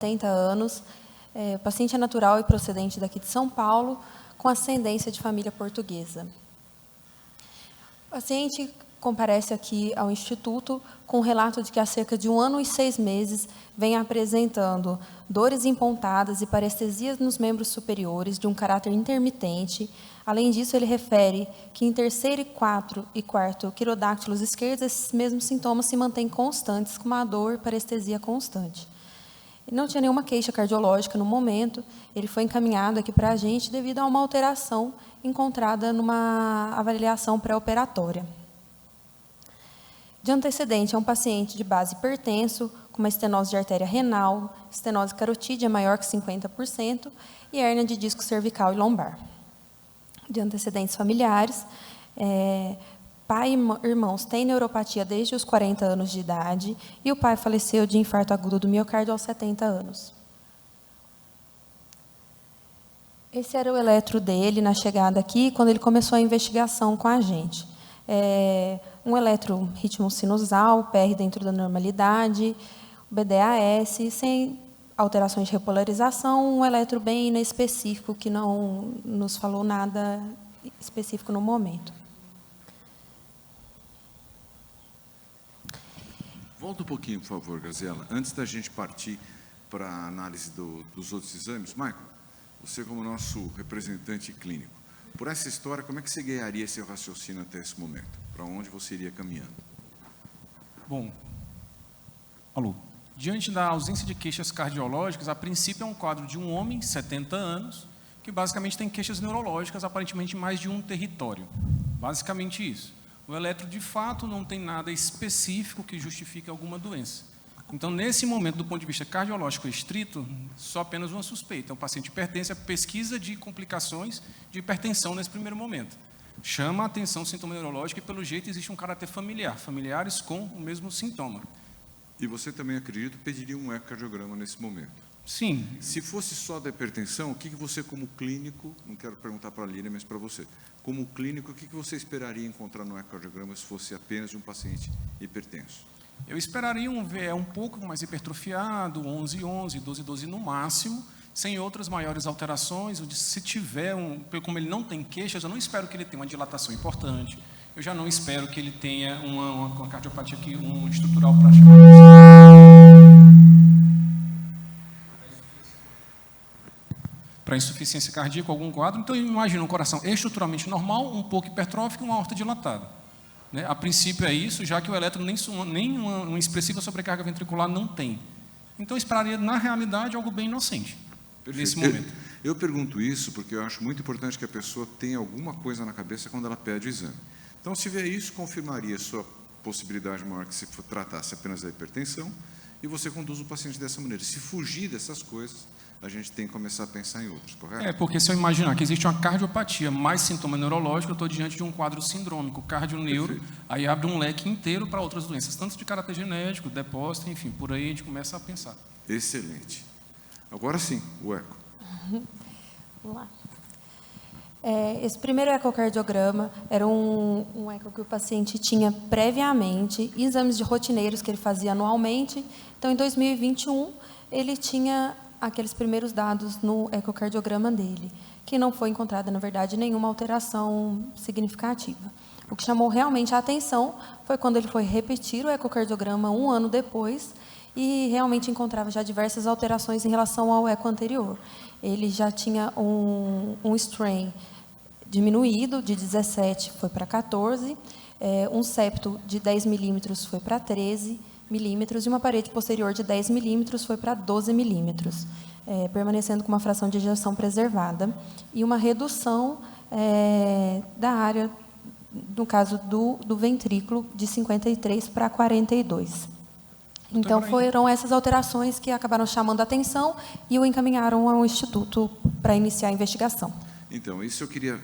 70 anos. O paciente é natural e procedente daqui de São Paulo, com ascendência de família portuguesa. O paciente comparece aqui ao Instituto com o relato de que há cerca de 1 ano e 6 meses vem apresentando dores empontadas e parestesias nos membros superiores de um caráter intermitente. Além disso, ele refere que em terceiro e quarto quirodáctilos esquerdos, esses mesmos sintomas se mantêm constantes, com uma dor e parestesia constante. Ele não tinha nenhuma queixa cardiológica no momento, ele foi encaminhado aqui para a gente devido a uma alteração encontrada numa avaliação pré-operatória. De antecedente, é um paciente de base hipertenso, com uma estenose de artéria renal, estenose carotídea maior que 50% e hérnia de disco cervical e lombar. De antecedentes familiares, pai e irmãos têm neuropatia desde os 40 anos de idade e o pai faleceu de infarto agudo do miocárdio aos 70 anos. Esse era o eletro dele na chegada aqui, quando ele começou a investigação com a gente. Um eletro ritmo sinusal, PR dentro da normalidade, BDAS, sem alterações de repolarização, um eletro bem inespecífico, que não nos falou nada específico no momento. Volta um pouquinho, por favor, Graziela. Antes da gente partir para a análise dos outros exames, Michael, você como nosso representante clínico, por essa história, como é que você ganharia seu raciocínio até esse momento? Para onde você iria caminhando? Bom, alô. Diante da ausência de queixas cardiológicas, a princípio é um quadro de um homem, 70 anos, que basicamente tem queixas neurológicas, aparentemente em mais de um território. Basicamente isso. O eletro, de fato, não tem nada específico que justifique alguma doença. Então, nesse momento, do ponto de vista cardiológico estrito, só apenas uma suspeita. O paciente hipertenso, a pesquisa de complicações de hipertensão nesse primeiro momento. Chama a atenção o sintoma neurológico e, pelo jeito, existe um caráter familiar, familiares com o mesmo sintoma. E você também, acredito, pediria um ecocardiograma nesse momento? Sim. Se fosse só da hipertensão, o que você, como clínico, não quero perguntar para a Líria, mas para você, como clínico, o que você esperaria encontrar no ecocardiograma se fosse apenas de um paciente hipertenso? Eu esperaria um VE um pouco mais hipertrofiado, 11-11, 12-12 no máximo, sem outras maiores alterações. Se tiver, como ele não tem queixas, eu não espero que ele tenha uma dilatação importante. Eu já não espero que ele tenha uma cardiopatia aqui, um estrutural para chamar para insuficiência cardíaca, algum quadro. Então, eu imagino um coração estruturalmente normal, um pouco hipertrófico e uma aorta dilatada. A princípio é isso, já que o eletro nem uma expressiva sobrecarga ventricular não tem. Então, eu esperaria, na realidade, algo bem inocente, nesse momento. Eu pergunto isso porque eu acho muito importante que a pessoa tenha alguma coisa na cabeça quando ela pede o exame. Então, se tiver isso, confirmaria a sua possibilidade maior que se tratasse apenas da hipertensão e você conduz o paciente dessa maneira. Se fugir dessas coisas, a gente tem que começar a pensar em outros, correto? Porque se eu imaginar que existe uma cardiopatia mais sintoma neurológico, eu estou diante de um quadro sindrômico, cardioneuro, aí abre um leque inteiro para outras doenças, tanto de caráter genético, depósito, enfim, por aí a gente começa a pensar. Excelente. Agora sim, o eco. Vamos lá. Esse primeiro ecocardiograma era um eco que o paciente tinha previamente, exames de rotineiros que ele fazia anualmente. Então, em 2021, ele tinha aqueles primeiros dados no ecocardiograma dele, que não foi encontrada, na verdade, nenhuma alteração significativa. O que chamou realmente a atenção foi quando ele foi repetir o ecocardiograma 1 ano depois e realmente encontrava já diversas alterações em relação ao eco anterior. Ele já tinha um strain diminuído, de 17 foi para 14, um septo de 10 milímetros foi para 13 milímetros e uma parede posterior de 10 milímetros foi para 12 milímetros, permanecendo com uma fração de ejeção preservada e uma redução da área, no caso do ventrículo, de 53 para 42. Então, foram essas alterações que acabaram chamando a atenção e o encaminharam ao Instituto para iniciar a investigação. Então, isso eu queria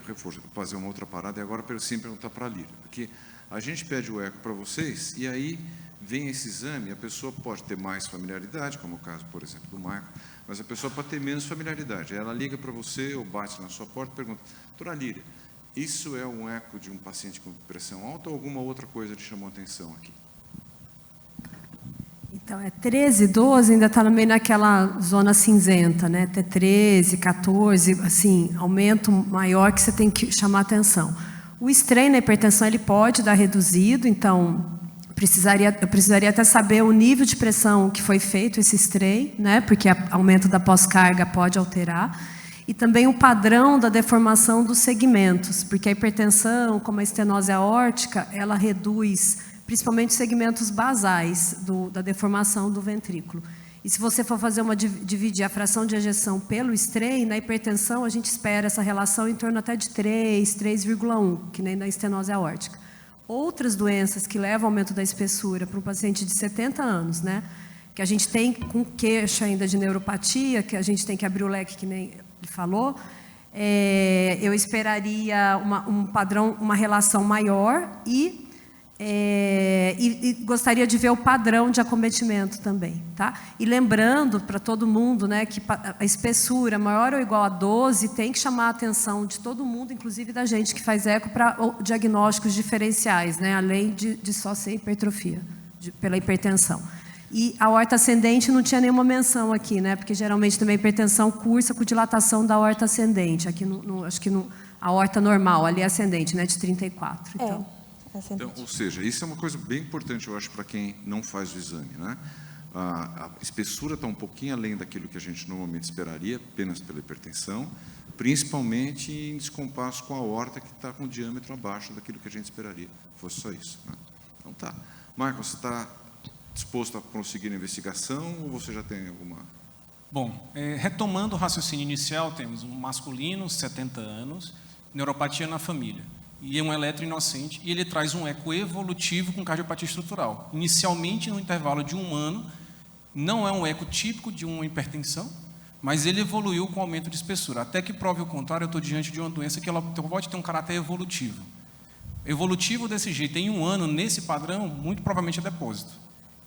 fazer uma outra parada e agora sim perguntar para a Líria, porque a gente pede o eco para vocês e aí vem esse exame, a pessoa pode ter mais familiaridade, como o caso, por exemplo, do Michael, mas a pessoa pode ter menos familiaridade. Ela liga para você ou bate na sua porta e pergunta, doutora Líria, isso é um eco de um paciente com pressão alta ou alguma outra coisa te chamou a atenção aqui? Então, 13, 12 ainda está meio naquela zona cinzenta, né? Até 13, 14, assim, aumento maior que você tem que chamar atenção. O strain na hipertensão, ele pode dar reduzido, então eu precisaria até saber o nível de pressão que foi feito esse strain, né? Porque o aumento da pós-carga pode alterar. E também o padrão da deformação dos segmentos, porque a hipertensão, como a estenose aórtica, ela reduz principalmente os segmentos basais da deformação do ventrículo. E se você for dividir a fração de ejeção pelo strain, na hipertensão a gente espera essa relação em torno até de 3, 3,1, que nem na estenose aórtica. Outras doenças que levam ao aumento da espessura para um paciente de 70 anos, né, que a gente tem com queixa ainda de neuropatia, que a gente tem que abrir o leque, que nem ele falou, eu esperaria um padrão, uma relação maior e gostaria de ver o padrão de acometimento também, tá? E lembrando para todo mundo, né, que a espessura maior ou igual a 12 tem que chamar a atenção de todo mundo, inclusive da gente que faz eco, para diagnósticos diferenciais, né, além de só ser hipertrofia, pela hipertensão. E a aorta ascendente não tinha nenhuma menção aqui, né, porque geralmente também a hipertensão cursa com dilatação da aorta ascendente. Aqui, acho que a aorta normal, ali é ascendente, né, de 34. Então. Então, ou seja, isso é uma coisa bem importante, eu acho, para quem não faz o exame, né? A espessura está um pouquinho além daquilo que a gente normalmente esperaria, apenas pela hipertensão, principalmente em descompasso com a aorta, que está com o diâmetro abaixo daquilo que a gente esperaria, fosse só isso, né? Então, tá. Michael, você está disposto a prosseguir a investigação ou você já tem alguma... Bom, retomando o raciocínio inicial, temos um masculino, 70 anos, neuropatia na família. E é um eletroinocente, e ele traz um eco evolutivo com cardiopatia estrutural. Inicialmente, no intervalo de 1 ano, não é um eco típico de uma hipertensão, mas ele evoluiu com aumento de espessura. Até que prove o contrário, eu estou diante de uma doença que ela pode ter um caráter evolutivo. Evolutivo desse jeito, em 1 ano, nesse padrão, muito provavelmente é depósito.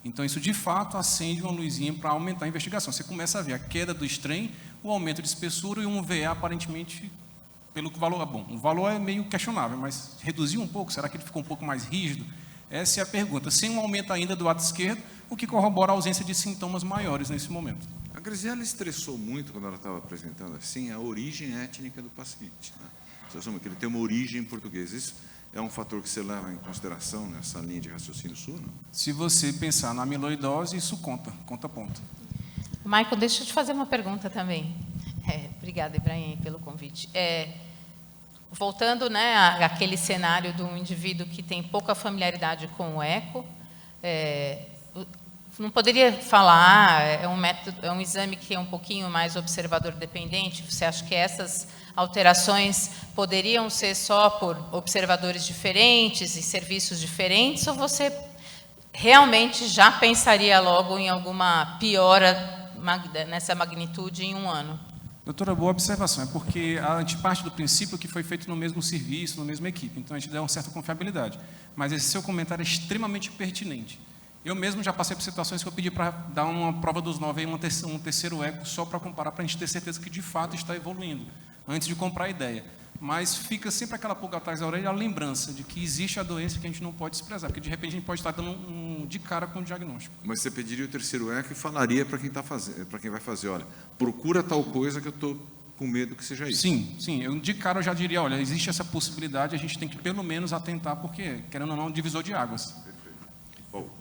Então, isso de fato acende uma luzinha para aumentar a investigação. Você começa a ver a queda do strain, o aumento de espessura e um VA aparentemente... pelo que o valor é bom. O valor é meio questionável, mas reduziu um pouco? Será que ele ficou um pouco mais rígido? Essa é a pergunta. Sem um aumento ainda do lado esquerdo, o que corrobora a ausência de sintomas maiores nesse momento. A Graziella estressou muito quando ela estava apresentando assim a origem étnica do paciente, né? Você assume que ele tem uma origem portuguesa. Isso é um fator que você leva em consideração nessa linha de raciocínio sua, não? Se você pensar na amiloidose, isso conta ponto. Michael, deixa eu te fazer uma pergunta também. Obrigada, Ibrahim, pelo convite. Voltando, né, àquele cenário do indivíduo que tem pouca familiaridade com o eco, não poderia falar, é um exame que é um pouquinho mais observador dependente? Você acha que essas alterações poderiam ser só por observadores diferentes e serviços diferentes, ou você realmente já pensaria logo em alguma piora nessa magnitude em 1 ano? Doutora, boa observação. É porque a gente parte do princípio que foi feito no mesmo serviço, na mesma equipe. Então, a gente dá uma certa confiabilidade. Mas esse seu comentário é extremamente pertinente. Eu mesmo já passei por situações que eu pedi para dar uma prova dos 9, um terceiro eco, só para comparar, para a gente ter certeza que, de fato, está evoluindo, antes de comprar a ideia. Mas fica sempre aquela pulga atrás da orelha, a lembrança de que existe a doença que a gente não pode desprezar, porque, de repente, a gente pode estar dando de cara com o diagnóstico. Mas você pediria o terceiro eco e falaria para quem vai fazer, olha, procura tal coisa que eu estou com medo que seja isso. Sim. De cara eu já diria, olha, existe essa possibilidade, a gente tem que pelo menos atentar, porque, querendo ou não, é um divisor de águas. Paulo.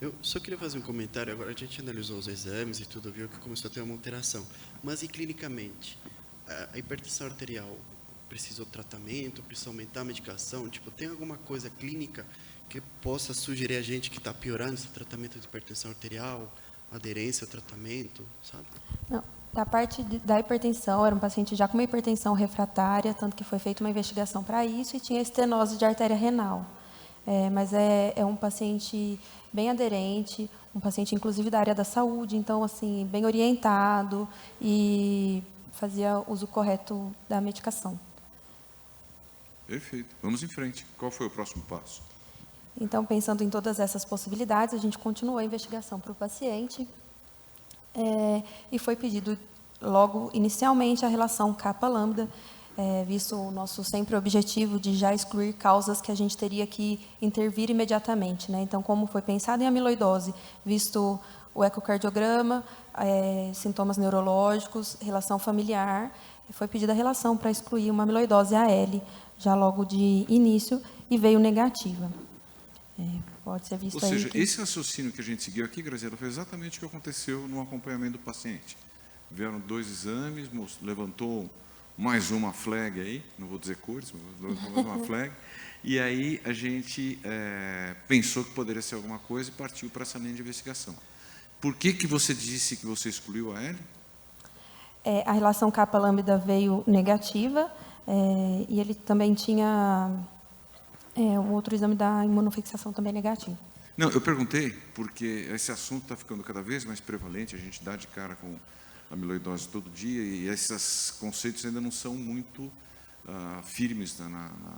Eu só queria fazer um comentário. Agora a gente analisou os exames e tudo, viu que começou a ter uma alteração. Mas e clinicamente? A hipertensão arterial precisou tratamento, precisa aumentar a medicação? Tipo, tem alguma coisa clínica que possa sugerir a gente que está piorando esse tratamento de hipertensão arterial, aderência ao tratamento, sabe? Não, da parte da hipertensão, era um paciente já com uma hipertensão refratária, tanto que foi feita uma investigação para isso e tinha estenose de artéria renal. Mas é um paciente bem aderente, um paciente inclusive da área da saúde, então assim, bem orientado e fazia uso correto da medicação. Perfeito. Vamos em frente. Qual foi o próximo passo? Então, pensando em todas essas possibilidades, a gente continuou a investigação para o paciente e foi pedido logo, inicialmente, a relação kappa-lambda, visto o nosso sempre objetivo de já excluir causas que a gente teria que intervir imediatamente, né? Então, como foi pensado em amiloidose, visto o ecocardiograma, sintomas neurológicos, relação familiar. Foi pedida a relação para excluir uma amiloidose AL, já logo de início, e veio negativa. Pode ser visto Ou seja, aí que... esse raciocínio que a gente seguiu aqui, Graziela, foi exatamente o que aconteceu no acompanhamento do paciente. Vieram 2 exames, levantou mais uma flag aí, não vou dizer cores, mas levantou mais uma flag, e aí a gente pensou que poderia ser alguma coisa e partiu para essa linha de investigação. Por que você disse que você excluiu a L? A relação kappa-lambda veio negativa, e ele também tinha um outro exame da imunofixação também negativo. Não, eu perguntei porque esse assunto está ficando cada vez mais prevalente, a gente dá de cara com amiloidose todo dia, e esses conceitos ainda não são muito firmes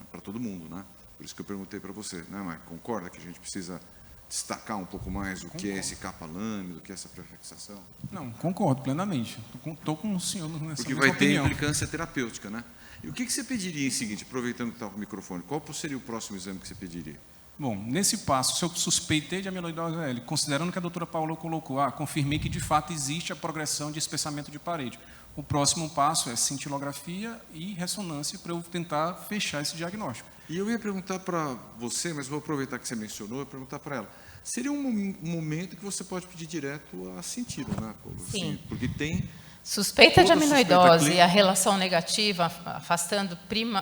para todo mundo, né? Por isso que eu perguntei para você, né, mas concorda que a gente precisa destacar um pouco mais o que é esse kappa-lambda, o que é essa prefixação? Não, concordo plenamente. Estou com o senhor nessa Porque mesma vai ter opinião. implicância terapêutica, né? E o que você pediria em seguinte, aproveitando que está com o microfone, qual seria o próximo exame que você pediria? Bom, nesse passo, se eu suspeitei de amiloidose AL, considerando que a doutora Paula colocou, confirmei que de fato existe a progressão de espessamento de parede. O próximo passo é cintilografia e ressonância para eu tentar fechar esse diagnóstico. E eu ia perguntar para você, mas vou aproveitar que você mencionou, e perguntar para ela. Seria um momento que você pode pedir direto a sentido, né? Sim. Assim, porque tem... Suspeita de toda suspeita amiloidose clínica. e a relação negativa, afastando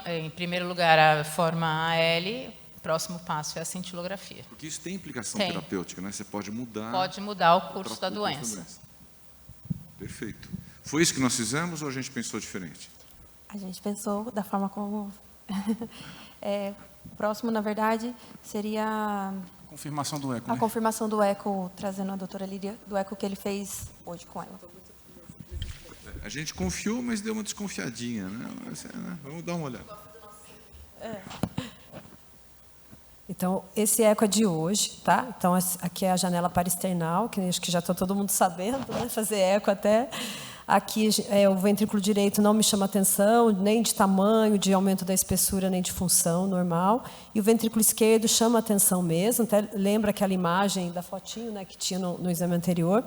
em primeiro lugar a forma AL, o próximo passo é a cintilografia. Porque isso tem implicação Tem. terapêutica, né? Você pode mudar... Pode mudar o curso da o doença. Perfeito. Foi isso que nós fizemos ou a gente pensou diferente? A gente pensou da forma como... o próximo, na verdade, seria Confirmação do eco, a né? confirmação do eco, trazendo a doutora Lídia, do eco que ele fez hoje com ela. A gente confiou, mas deu uma desconfiadinha, né? Vamos dar uma olhada. Então, esse eco é de hoje, tá? Então, aqui é a janela parasternal, que acho que já está todo mundo sabendo, né? Fazer eco até. Aqui, o ventrículo direito não me chama atenção, nem de tamanho, de aumento da espessura, nem de função normal. E o ventrículo esquerdo chama atenção mesmo, até lembra aquela imagem da fotinho, né, que tinha no exame anterior.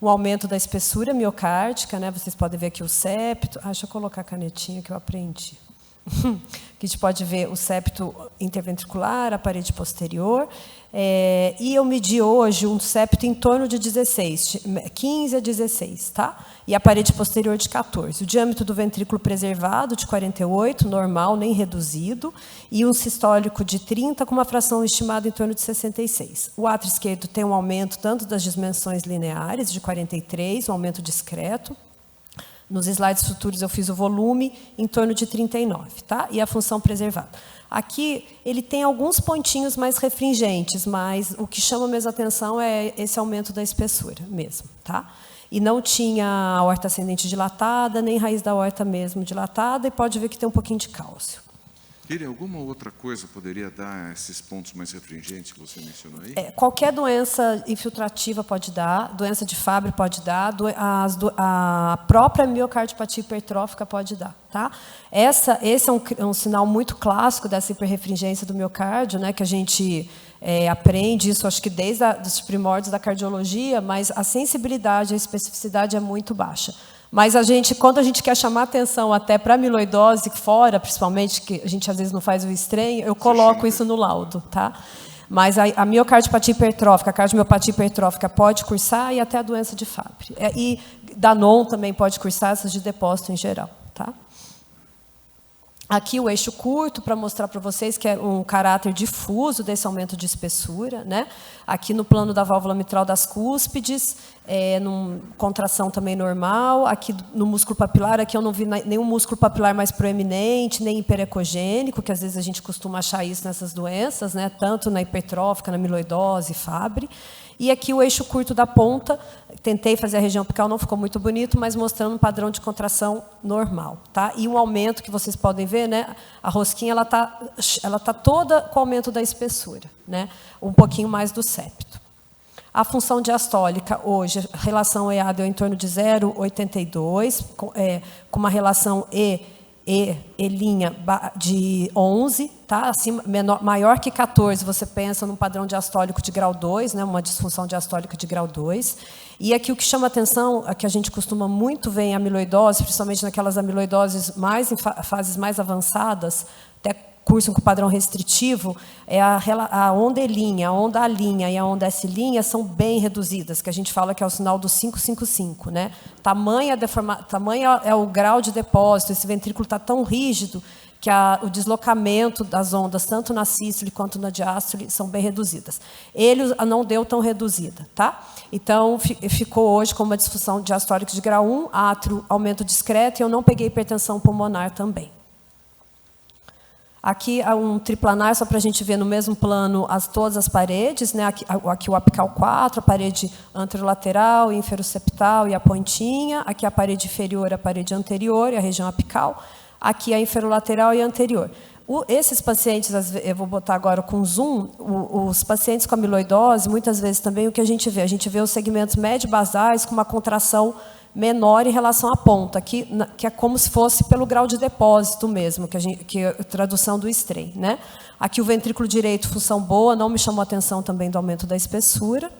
O aumento da espessura miocárdica, né? Vocês podem ver aqui o septo. Deixa eu colocar a canetinha que eu aprendi. Que a gente pode ver o septo interventricular, a parede posterior. E eu medi hoje um septo em torno de 16, 15 a 16, tá? E a parede posterior de 14. O diâmetro do ventrículo preservado de 48, normal, nem reduzido, e um sistólico de 30 com uma fração estimada em torno de 66. O átrio esquerdo tem um aumento tanto das dimensões lineares de 43, um aumento discreto. Nos slides futuros eu fiz o volume em torno de 39, tá? E a função preservada. Aqui ele tem alguns pontinhos mais refringentes, mas o que chama mesmo a atenção é esse aumento da espessura mesmo, tá? E não tinha aorta ascendente dilatada, nem raiz da aorta mesmo dilatada, e pode ver que tem um pouquinho de cálcio. Teria alguma outra coisa que poderia dar esses pontos mais refringentes que você mencionou aí? Qualquer doença infiltrativa pode dar, doença de Fabry pode dar, a própria miocardiopatia hipertrófica pode dar. Tá? Esse é um sinal muito clássico dessa hiperrefringência do miocárdio, né, que a gente aprende isso, acho que desde os primórdios da cardiologia, mas a sensibilidade, a especificidade é muito baixa. Mas quando a gente quer chamar atenção até para amiloidose fora, principalmente, que a gente às vezes não faz o estranho, eu coloco isso no laudo, tá? Mas a miocardiopatia hipertrófica, a cardiomiopatia hipertrófica pode cursar e até a doença de Fabry. E Danon também pode cursar, essas de depósito em geral, tá? Aqui o eixo curto, para mostrar para vocês que é um caráter difuso desse aumento de espessura, né? Aqui no plano da válvula mitral das cúspides, contração também normal. Aqui no músculo papilar, aqui eu não vi nenhum músculo papilar mais proeminente, nem hiperecogênico, que às vezes a gente costuma achar isso nessas doenças, né? Tanto na hipertrófica, na amiloidose, Fabry. E aqui o eixo curto da ponta, tentei fazer a região apical, não ficou muito bonito, mas mostrando um padrão de contração normal, tá? E um aumento que vocês podem ver, né? A rosquinha ela tá toda com aumento da espessura, né? Um pouquinho mais do septo. A função diastólica hoje, a relação EA deu em torno de 0,82, com uma relação E Elinha de 11, tá? Acima, maior que 14, você pensa num padrão diastólico de grau 2, né? Uma disfunção diastólica de grau 2. E aqui o que chama atenção, que a gente costuma muito ver em amiloidose, principalmente naquelas amiloidoses mais em fases mais avançadas, até cursam com padrão restritivo, é a onda E', a onda A' e a onda S' são bem reduzidas, que a gente fala que é o sinal do 555, né? Tamanho é o grau de depósito, esse ventrículo está tão rígido que o deslocamento das ondas, tanto na sístole quanto na diástole, são bem reduzidas. Ele não deu tão reduzida, tá? Então, ficou hoje com uma disfunção diastólica de grau 1, átrio, aumento discreto, e eu não peguei hipertensão pulmonar também. Aqui há um triplanar, só para a gente ver no mesmo plano todas as paredes, né? Aqui o apical 4, a parede anterolateral, inferoseptal e a pontinha. Aqui a parede inferior, a parede anterior e a região apical. Aqui a inferolateral e a anterior. Esses pacientes, eu vou botar agora com zoom, os pacientes com amiloidose, muitas vezes também o que a gente vê os segmentos médio-basais com uma contração menor em relação à ponta, que é como se fosse pelo grau de depósito mesmo, que é a tradução do strain, né? Aqui o ventrículo direito, função boa, não me chamou a atenção também do aumento da espessura,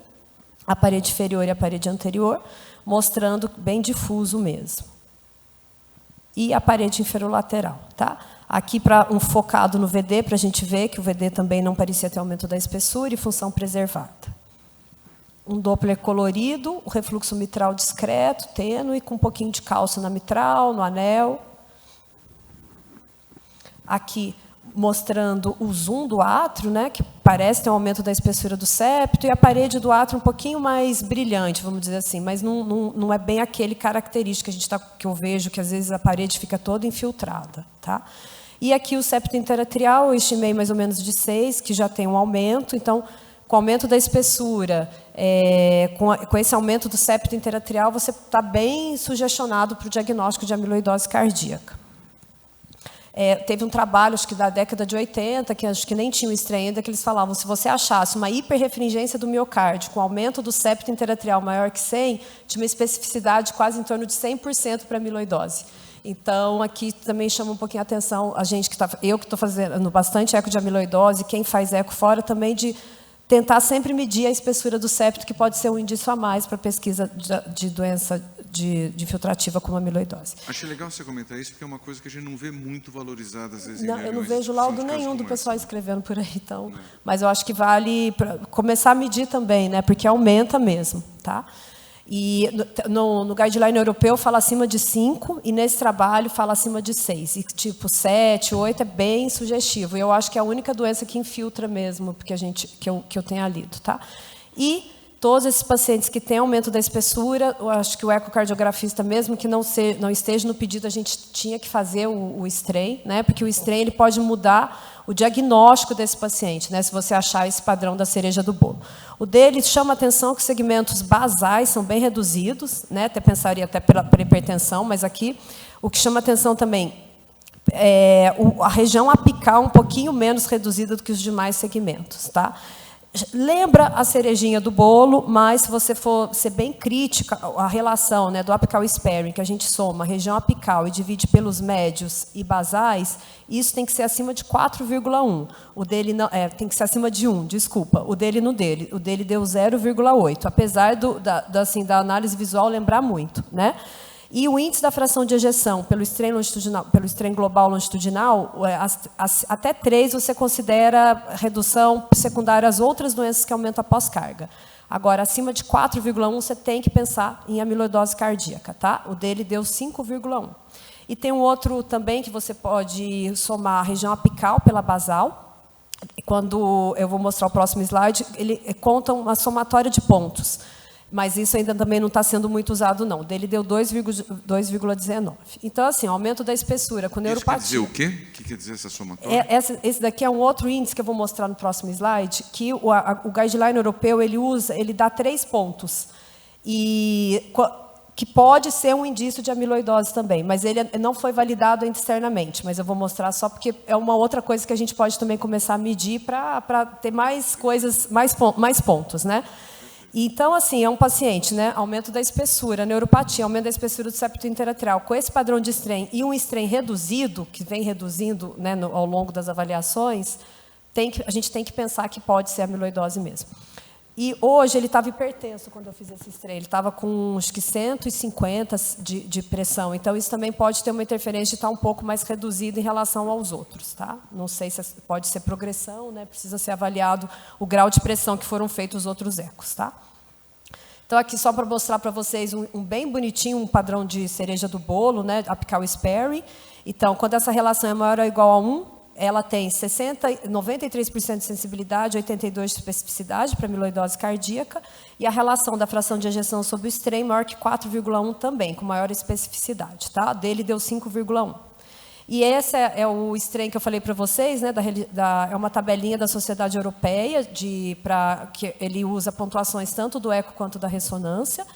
a parede inferior e a parede anterior, mostrando bem difuso mesmo. E a parede inferolateral, tá? Aqui para focado no VD, para a gente ver que o VD também não parecia ter aumento da espessura e função preservada. Um Doppler colorido, o refluxo mitral discreto, tênue, com um pouquinho de cálcio na mitral, no anel. Aqui, mostrando o zoom do átrio, né, que parece ter um aumento da espessura do septo, e a parede do átrio um pouquinho mais brilhante, vamos dizer assim, mas não é bem aquele característico que eu vejo, que às vezes a parede fica toda infiltrada. Tá? E aqui o septo interatrial, eu estimei mais ou menos de 6, que já tem um aumento, então, com o aumento da espessura, com esse aumento do septo interatrial, você está bem sugestionado para o diagnóstico de amiloidose cardíaca. Teve um trabalho, acho que da década de 80, que acho que nem tinha o strain ainda, que eles falavam, se você achasse uma hiperrefringência do miocárdio com aumento do septo interatrial maior que 100, tinha uma especificidade quase em torno de 100% para amiloidose. Então, aqui também chama um pouquinho a atenção, eu que estou fazendo bastante eco de amiloidose, quem faz eco fora também, de tentar sempre medir a espessura do septo, que pode ser um indício a mais para a pesquisa de doença de infiltrativa como amiloidose. Achei legal você comentar isso, porque é uma coisa que a gente não vê muito valorizada, às vezes. Não, eu não vejo laudo nenhum do pessoal escrevendo por aí, então. Mas eu acho que vale começar a medir também, né? Porque aumenta mesmo, tá? E no guideline europeu fala acima de 5, e nesse trabalho fala acima de 6. E tipo 7, 8 é bem sugestivo. E eu acho que é a única doença que infiltra mesmo, porque que eu tenha lido, tá? E todos esses pacientes que têm aumento da espessura, eu acho que o ecocardiografista, mesmo que não esteja no pedido, a gente tinha que fazer o strain, né? Porque o strain ele pode mudar o diagnóstico desse paciente, né? Se você achar esse padrão da cereja do bolo. O dele chama a atenção que os segmentos basais são bem reduzidos, né? Até pensaria até pela hipertensão, mas aqui o que chama a atenção também é a região apical um pouquinho menos reduzida do que os demais segmentos, tá? Lembra a cerejinha do bolo, mas se você for ser bem crítica, a relação, né, do apical sparing, que a gente soma a região apical e divide pelos médios e basais, isso tem que ser acima de 4,1. O dele não, tem que ser acima de 1, desculpa. O dele deu 0,8, apesar da análise visual lembrar muito, né? E o índice da fração de ejeção pelo strain longitudinal, pelo strain global longitudinal, até 3 você considera redução secundária às outras doenças que aumentam a pós-carga. Agora, acima de 4,1 você tem que pensar em amiloidose cardíaca, tá? O dele deu 5,1. E tem um outro também que você pode somar a região apical pela basal. Quando eu vou mostrar o próximo slide, ele conta uma somatória de pontos. Mas isso ainda também não está sendo muito usado, não. O dele deu 2,19. Então, assim, aumento da espessura com neuropatia. Isso quer dizer o quê? O que quer dizer essa somatória? Esse daqui é um outro índice que eu vou mostrar no próximo slide, que o guideline europeu ele dá 3 pontos. E que pode ser um indício de amiloidose também, mas ele não foi validado ainda externamente. Mas eu vou mostrar só porque é uma outra coisa que a gente pode também começar a medir para ter mais coisas, mais pontos, né? Então, assim, é um paciente, né? Aumento da espessura, neuropatia, aumento da espessura do septo interatrial. Com esse padrão de strain e um strain reduzido, que vem reduzindo, né, ao longo das avaliações, a gente tem que pensar que pode ser amiloidose mesmo. E hoje ele estava hipertenso quando eu fiz esse strain. Ele estava com, acho que 150 de pressão. Então, isso também pode ter uma interferência de estar um pouco mais reduzido em relação aos outros. Tá? Não sei se pode ser progressão, né? Precisa ser avaliado o grau de pressão que foram feitos os outros ecos. Tá? Então, aqui só para mostrar para vocês um bem bonitinho, um padrão de cereja do bolo, né? Apical Sperry. Então, quando essa relação é maior ou igual a 1, ela tem 93% de sensibilidade, 82% de especificidade para amiloidose cardíaca, e a relação da fração de ejeção sobre o strain maior que 4,1 também, com maior especificidade. Tá? Dele deu 5,1. E esse é o strain que eu falei para vocês, né, é uma tabelinha da Sociedade Europeia, que ele usa pontuações tanto do eco quanto da ressonância,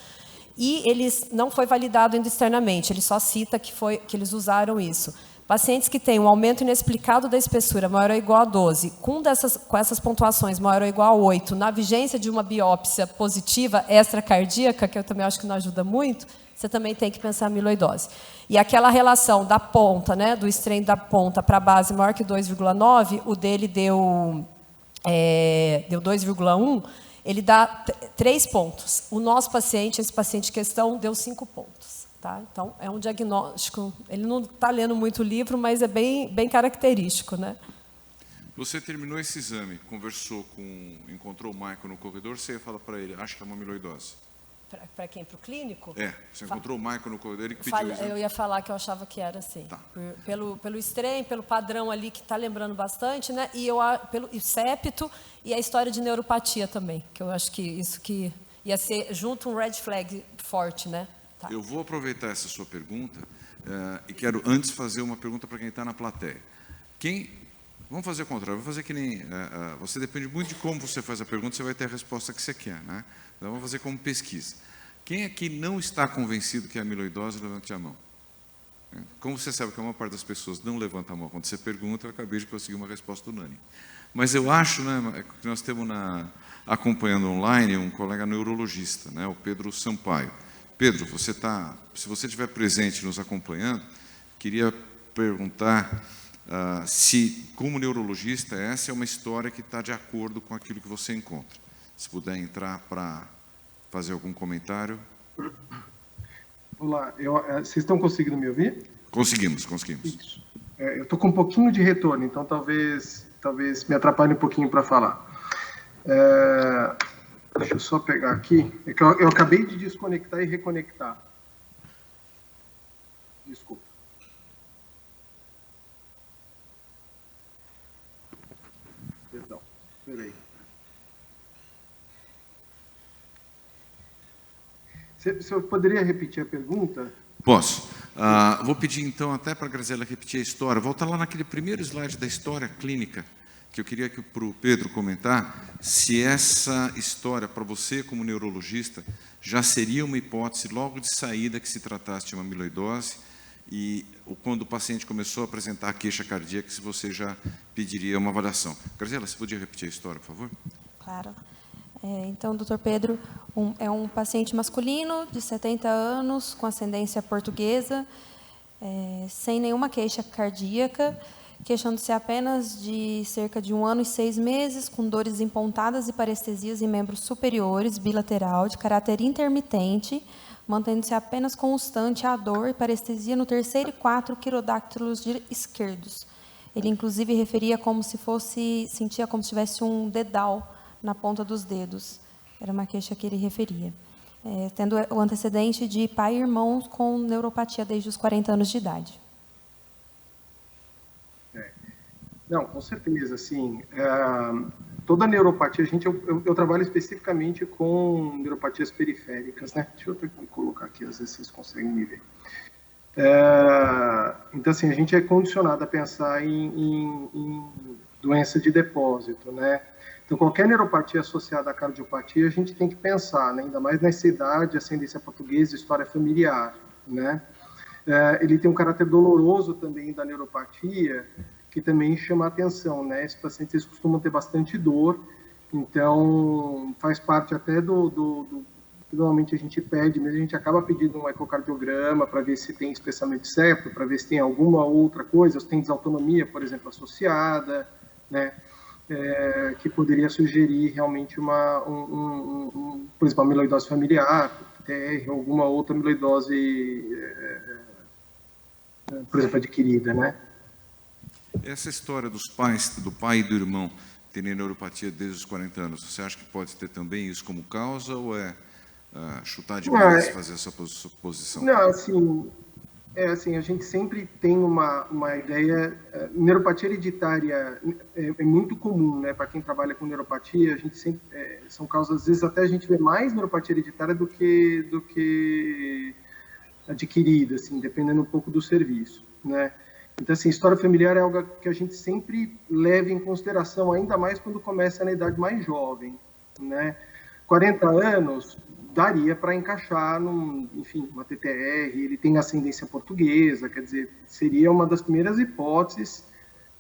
e eles não foi validado ainda externamente, ele só cita que eles usaram isso. Pacientes que têm um aumento inexplicado da espessura maior ou igual a 12, com essas pontuações maior ou igual a 8, na vigência de uma biópsia positiva extracardíaca, que eu também acho que não ajuda muito, você também tem que pensar em amiloidose. E aquela relação da ponta, né, do strain da ponta para a base maior que 2,9, o dele deu 2,1, ele dá 3 pontos. O nosso paciente, esse paciente em questão, deu 5 pontos. Tá? Então, é um diagnóstico. Ele não está lendo muito o livro, mas é bem característico. Né? Você terminou esse exame, encontrou o Michael no corredor, você fala para ele, acha que é uma amiloidose. Para quem? Para o clínico? Você encontrou o Michael no corredor e pediu o exame. Eu ia falar que eu achava que era assim. Tá. Pelo strain, pelo padrão ali que está lembrando bastante, né? E pelo septo e a história de neuropatia também, que eu acho que isso que ia ser junto um red flag forte, né? Tá. Eu vou aproveitar essa sua pergunta e quero antes fazer uma pergunta para quem está na plateia. Vamos fazer o contrário, vamos fazer que nem... você depende muito de como você faz a pergunta, você vai ter a resposta que você quer. Né? Então, vamos fazer como pesquisa. Quem aqui não está convencido que é amiloidose, levante a mão. Como você sabe que a maior parte das pessoas não levanta a mão quando você pergunta, eu acabei de conseguir uma resposta unânime. Mas eu acho, né, que nós temos acompanhando online um colega neurologista, né, o Pedro Sampaio. Pedro, se você estiver presente nos acompanhando, queria perguntar se, como neurologista, essa é uma história que está de acordo com aquilo que você encontra. Se puder entrar para fazer algum comentário. Olá, vocês estão conseguindo me ouvir? Conseguimos. Isso. Eu estou com um pouquinho de retorno, então talvez me atrapalhe um pouquinho para falar. Deixa eu só pegar aqui. É que eu acabei de desconectar e reconectar. Desculpa. Perdão. Espera aí. Você poderia repetir a pergunta? Posso. Vou pedir, então, até para a Graziela repetir a história. Volta lá naquele primeiro slide da história clínica, que eu queria para o Pedro comentar, se essa história, para você como neurologista, já seria uma hipótese logo de saída que se tratasse de uma amiloidose, e quando o paciente começou a apresentar a queixa cardíaca, se você já pediria uma avaliação. Graziela, você podia repetir a história, por favor? Claro. Então, doutor Pedro, é um paciente masculino de 70 anos, com ascendência portuguesa, sem nenhuma queixa cardíaca, queixando-se apenas de cerca de 1 ano e 6 meses, com dores empontadas e parestesias em membros superiores, bilateral, de caráter intermitente, mantendo-se apenas constante a dor e parestesia no 3º e 4º quirodáctilos esquerdos. Ele, inclusive, sentia como se tivesse um dedal na ponta dos dedos. Era uma queixa que ele referia. Tendo o antecedente de pai e irmãos com neuropatia desde os 40 anos de idade. Não, com certeza, assim, toda neuropatia, eu trabalho especificamente com neuropatias periféricas, né? Deixa eu colocar aqui, às vezes vocês conseguem me ver. Então, assim, a gente é condicionado a pensar em doença de depósito, né? Então, qualquer neuropatia associada à cardiopatia, a gente tem que pensar, né? Ainda mais nessa idade, ascendência portuguesa, história familiar, né? Ele tem um caráter doloroso também da neuropatia, que também chama a atenção, né? Esses pacientes costumam ter bastante dor Então, faz parte até normalmente a gente pede, mas a gente acaba pedindo um ecocardiograma para ver se tem espessamento de septo, para ver se tem alguma outra coisa, se tem desautonomia, por exemplo, associada, né? Que poderia sugerir realmente por exemplo, uma amiloidose familiar, TR, alguma outra amiloidose, por exemplo, adquirida, né? Essa história dos pais, do pai e do irmão, terem neuropatia desde os 40 anos, você acha que pode ter também isso como causa ou chutar demais fazer essa suposição? Não, assim, a gente sempre tem uma ideia. Neuropatia hereditária é muito comum, né? Para quem trabalha com neuropatia, a gente sempre são causas, às vezes até a gente vê mais neuropatia hereditária do que adquirida, assim, dependendo um pouco do serviço, né? Então, assim, história familiar é algo que a gente sempre leva em consideração, ainda mais quando começa na idade mais jovem, né? 40 anos daria para encaixar enfim, uma TTR, ele tem ascendência portuguesa, quer dizer, seria uma das primeiras hipóteses,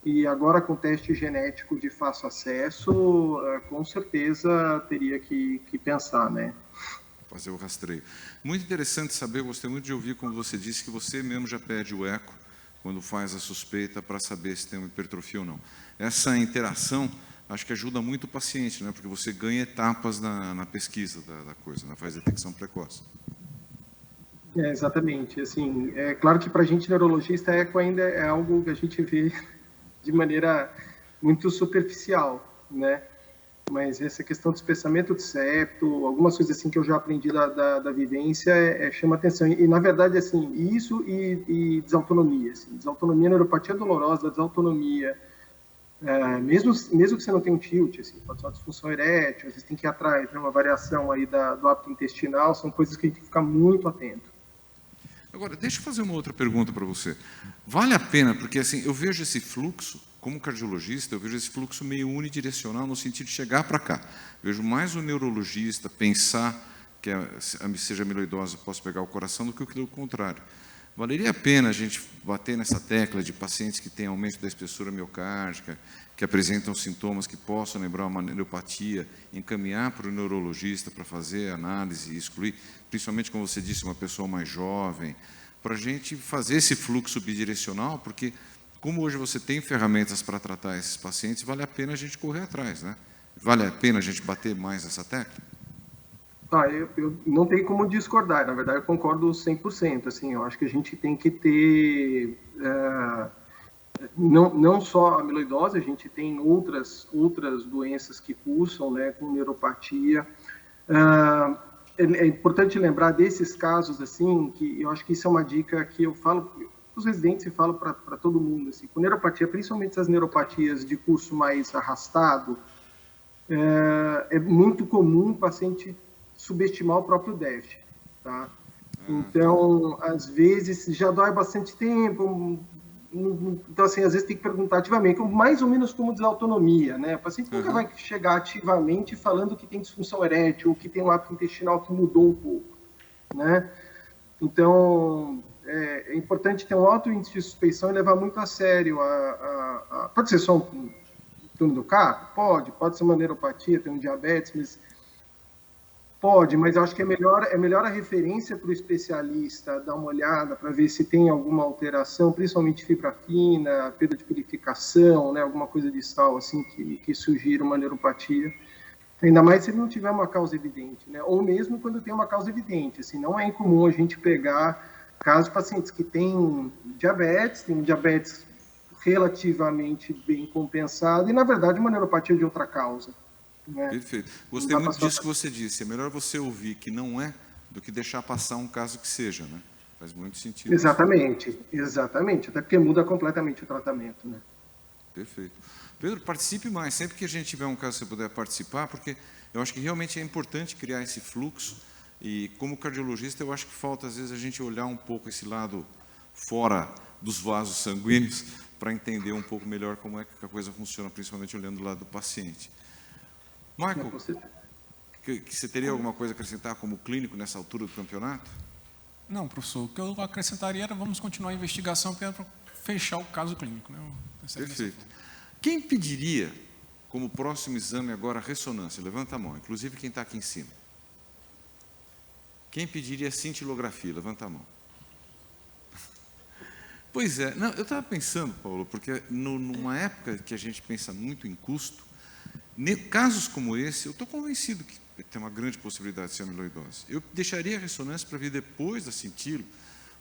e agora com teste genético de fácil acesso, com certeza teria que pensar, né? Fazer o rastreio. Muito interessante saber, gostei muito de ouvir como você disse que você mesmo já pede o eco quando faz a suspeita para saber se tem uma hipertrofia ou não. Essa interação acho que ajuda muito o paciente, né? Porque você ganha etapas na pesquisa da coisa, né? Faz detecção precoce. Exatamente. Assim, é claro que para a gente, neurologista, eco ainda é algo que a gente vê de maneira muito superficial, né? Mas essa questão do espessamento de septo, algumas coisas assim que eu já aprendi da vivência, chama atenção. E, na verdade, assim, isso e desautonomia. Assim, desautonomia, neuropatia dolorosa, desautonomia, mesmo que você não tenha um tilt, assim, pode ser uma disfunção erétil, às vezes tem que ir atrás, né, uma variação aí do hábito intestinal, são coisas que a gente tem que ficar muito atento. Agora, deixa eu fazer uma outra pergunta para você. Vale a pena, porque assim, eu vejo esse fluxo, como cardiologista, eu vejo esse fluxo meio unidirecional no sentido de chegar para cá. Vejo mais o neurologista pensar que seja amiloidose, posso pegar o coração, do que o contrário. Valeria a pena a gente bater nessa tecla de pacientes que têm aumento da espessura miocárdica, que apresentam sintomas que possam lembrar uma neuropatia, encaminhar para o neurologista para fazer análise e excluir, principalmente, como você disse, uma pessoa mais jovem, para a gente fazer esse fluxo bidirecional, porque, como hoje você tem ferramentas para tratar esses pacientes, vale a pena a gente correr atrás, né? Vale a pena a gente bater mais nessa tecla? Eu não tenho como discordar, na verdade eu concordo 100%, assim, eu acho que a gente tem que ter, não só a amiloidose, a gente tem outras doenças que cursam, né, com neuropatia. É importante lembrar desses casos, assim, que eu acho que isso é uma dica que eu falo para os residentes e falo para todo mundo, assim, com neuropatia, principalmente essas neuropatias de curso mais arrastado, é muito comum o paciente subestimar o próprio déficit, tá? Então, às vezes, já dói bastante tempo, então, assim, às vezes tem que perguntar ativamente, mais ou menos como desautonomia, né? O paciente nunca vai chegar ativamente falando que tem disfunção erétil, ou que tem um hábito intestinal que mudou um pouco, né? Então, é importante ter um alto índice de suspeição e levar muito a sério pode ser só um túnel do carpo? Pode ser uma neuropatia, tem um diabetes, mas pode, mas eu acho que é melhor a referência para o especialista dar uma olhada para ver se tem alguma alteração, principalmente fibra fina, perda de purificação, né, alguma coisa de sal assim que sugira uma neuropatia. Ainda mais se ele não tiver uma causa evidente, né? Ou mesmo quando tem uma causa evidente. Assim, não é incomum a gente pegar casos de pacientes que têm diabetes relativamente bem compensado e, na verdade, uma neuropatia de outra causa. Perfeito. Gostei muito disso que você disse. É melhor você ouvir que não é do que deixar passar um caso que seja, né? Faz muito sentido. Exatamente. Até porque muda completamente o tratamento, né? Perfeito. Pedro, participe mais. Sempre que a gente tiver um caso, você puder participar, porque eu acho que realmente é importante criar esse fluxo. E como cardiologista, eu acho que falta, às vezes, a gente olhar um pouco esse lado fora dos vasos sanguíneos para entender um pouco melhor como é que a coisa funciona, principalmente olhando do lado do paciente. Michael, você teria alguma coisa a acrescentar como clínico nessa altura do campeonato? Não, professor. O que eu acrescentaria era vamos continuar a investigação para fechar o caso clínico. Né? Perfeito. Quem pediria como próximo exame agora a ressonância? Levanta a mão, inclusive quem está aqui em cima. Quem pediria cintilografia? Levanta a mão. Pois é, não, eu estava pensando, Paulo, porque numa época que a gente pensa muito em custo, casos como esse, eu estou convencido que tem uma grande possibilidade de ser amiloidose. Eu deixaria a ressonância para vir depois da cintilo,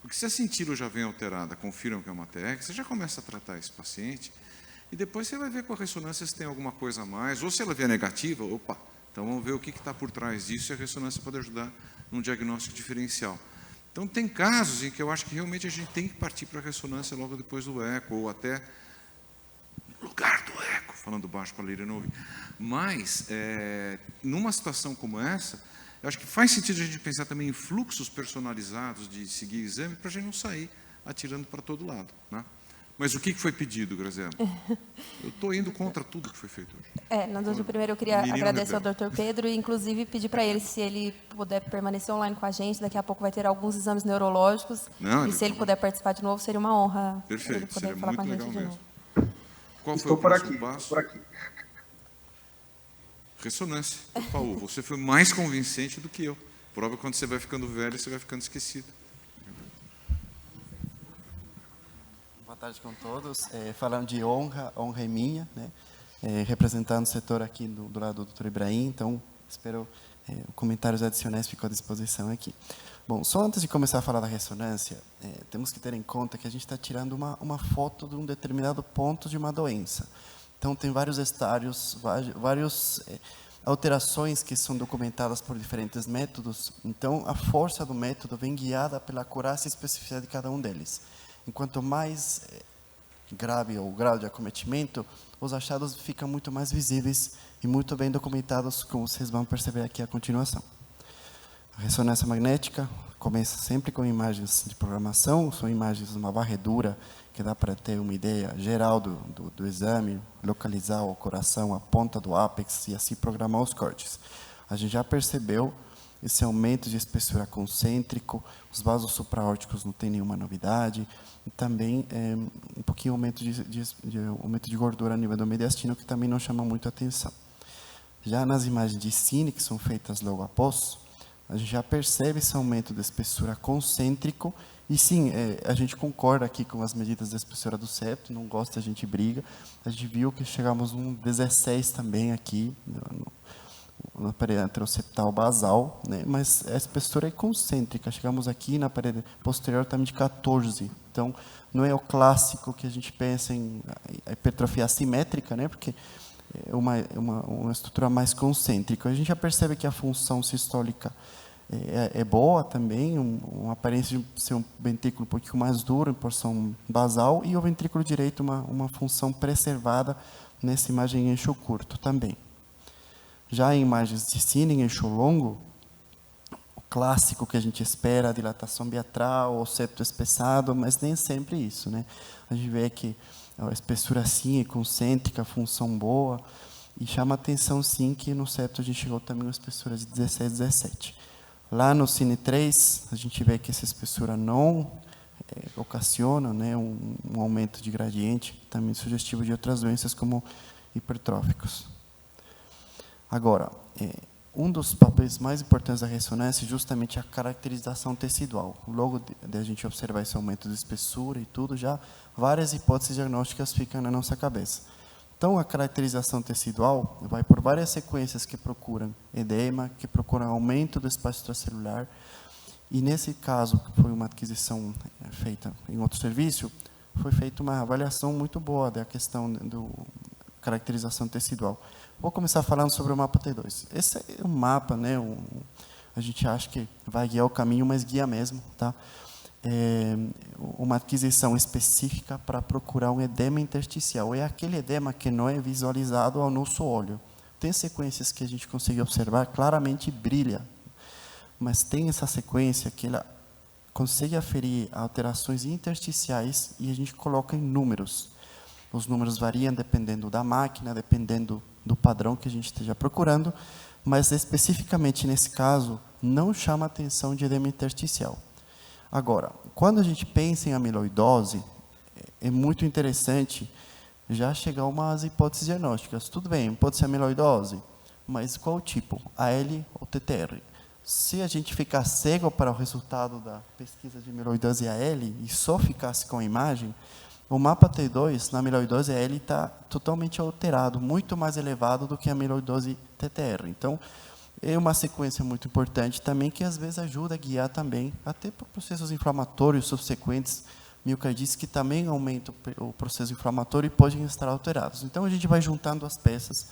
porque se a cintilo já vem alterada, confirmam que é uma TX, você já começa a tratar esse paciente, e depois você vai ver com a ressonância se tem alguma coisa a mais, ou se ela vier negativa, opa, então vamos ver o que está por trás disso, e a ressonância pode ajudar num diagnóstico diferencial. Então, tem casos em que eu acho que realmente a gente tem que partir para a ressonância logo depois do eco, ou até no lugar do eco, falando baixo para a Líria não ouvir. Mas, numa situação como essa, eu acho que faz sentido a gente pensar também em fluxos personalizados de seguir exame, para a gente não sair atirando para todo lado, né? Mas o que foi pedido, Graziela? Eu estou indo contra tudo que foi feito hoje. Na dúvida, primeiro eu queria agradecer ao Dr. Pedro e, inclusive, pedir para ele, se ele puder permanecer online com a gente, daqui a pouco vai ter alguns exames neurológicos, e se ele puder participar de novo, seria uma honra. Perfeito, ele poder seria falar muito com a gente legal de novo. mesmo. Qual foi o próximo passo? Por aqui. Ressonância. Paulo, você foi mais convincente do que eu. Prova que quando você vai ficando velho, você vai ficando esquecido. Boa tarde com todos. Falando de honra é minha, né? Representando o setor aqui do lado do Dr. Ibrahim, então espero comentários adicionais, fico à disposição aqui. Bom, só antes de começar a falar da ressonância, temos que ter em conta que a gente está tirando uma foto de um determinado ponto de uma doença. Então, tem vários estágios, várias alterações que são documentadas por diferentes métodos. Então, a força do método vem guiada pela acurácia e especificidade de cada um deles. Enquanto mais grave o grau de acometimento, os achados ficam muito mais visíveis e muito bem documentados, como vocês vão perceber aqui a continuação. A ressonância magnética começa sempre com imagens de programação, são imagens de uma varredura que dá para ter uma ideia geral do exame, localizar o coração, a ponta do ápex e assim programar os cortes. A gente já percebeu esse aumento de espessura concêntrico, os vasos supraórticos não tem nenhuma novidade, e também um pouquinho aumento de gordura a nível do mediastino, que também não chama muito a atenção. Já nas imagens de cine, que são feitas logo após, a gente já percebe esse aumento de espessura concêntrico, e sim, a gente concorda aqui com as medidas da espessura do septo, não gosta, a gente briga. A gente viu que chegamos a um 16 também aqui, na parede anteroseptal basal, né? Mas a espessura é concêntrica, chegamos aqui na parede posterior também de 14. Então, não é o clássico que a gente pensa em hipertrofia assimétrica, né? Porque é uma estrutura mais concêntrica. A gente já percebe que a função sistólica é boa também, uma aparência de ser um ventrículo um pouquinho mais duro, em porção basal, e o ventrículo direito, uma função preservada nessa imagem em eixo curto também. Já em imagens de cine em eixo longo, o clássico que a gente espera, a dilatação biatral, o septo espessado, mas nem sempre isso, né? A gente vê que a espessura sim é concêntrica, função boa, e chama a atenção sim que no septo a gente chegou também a uma espessura de 16, 17. Lá no Cine 3, a gente vê que essa espessura não ocasiona, né, um aumento de gradiente, também sugestivo de outras doenças como hipertróficos. Agora, um dos papéis mais importantes da ressonância é justamente a caracterização tecidual. Logo de a gente observar esse aumento de espessura e tudo, já várias hipóteses diagnósticas ficam na nossa cabeça. Então, a caracterização tecidual vai por várias sequências que procuram edema, que procuram aumento do espaço extracelular. E, nesse caso, que foi uma aquisição feita em outro serviço, foi feita uma avaliação muito boa da questão da caracterização tecidual. Vou começar falando sobre o mapa T2. Esse é um mapa, né, a gente acha que vai guiar o caminho, mas guia mesmo, tá? Uma aquisição específica para procurar um edema intersticial. É aquele edema que não é visualizado ao nosso olho. Tem sequências que a gente consegue observar, claramente brilha, mas tem essa sequência que ela consegue aferir alterações intersticiais e a gente coloca em números. Os números variam dependendo da máquina, dependendo do padrão que a gente esteja procurando, mas especificamente nesse caso, não chama a atenção de edema intersticial. Agora, quando a gente pensa em amiloidose, é muito interessante já chega a umas hipóteses diagnósticas. Tudo bem, pode ser amiloidose, mas qual tipo? AL ou TTR? Se a gente ficar cego para o resultado da pesquisa de amiloidose AL e só ficasse com a imagem, o mapa T2 na amiloidose AL está totalmente alterado, muito mais elevado do que a amiloidose TTR. Então, é uma sequência muito importante também, que às vezes ajuda a guiar também, até por processos inflamatórios subsequentes, miocardites, que também aumentam o processo inflamatório e podem estar alterados. Então, a gente vai juntando as peças.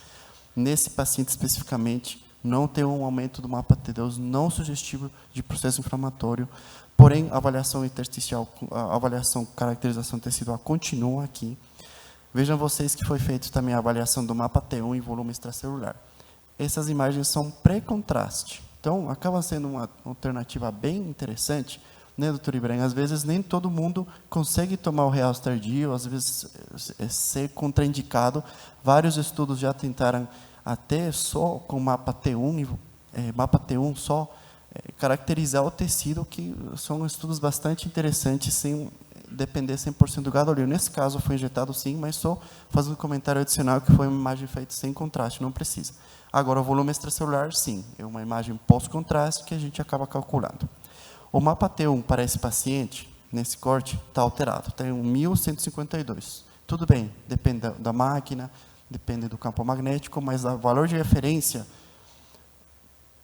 Nesse paciente especificamente, não tem um aumento do mapa T2 não sugestivo de processo inflamatório, porém, a avaliação intersticial, a avaliação caracterização tecidual continua aqui. Vejam vocês que foi feita também a avaliação do mapa T1 em volume extracelular. Essas imagens são pré-contraste, então, acaba sendo uma alternativa bem interessante, né, doutor Ibrahim? Às vezes, nem todo mundo consegue tomar o realce tardio, às vezes, ser contraindicado. Vários estudos já tentaram, até só com mapa T1 só, caracterizar o tecido, que são estudos bastante interessantes, sem depender 100% do gadolinium. Nesse caso, foi injetado sim, mas só fazendo um comentário adicional, que foi uma imagem feita sem contraste, não precisa. Agora, o volume extracelular, sim, é uma imagem pós-contraste que a gente acaba calculando. O mapa T1 para esse paciente, nesse corte, está alterado, tem 1152. Tudo bem, depende da máquina, depende do campo magnético, mas o valor de referência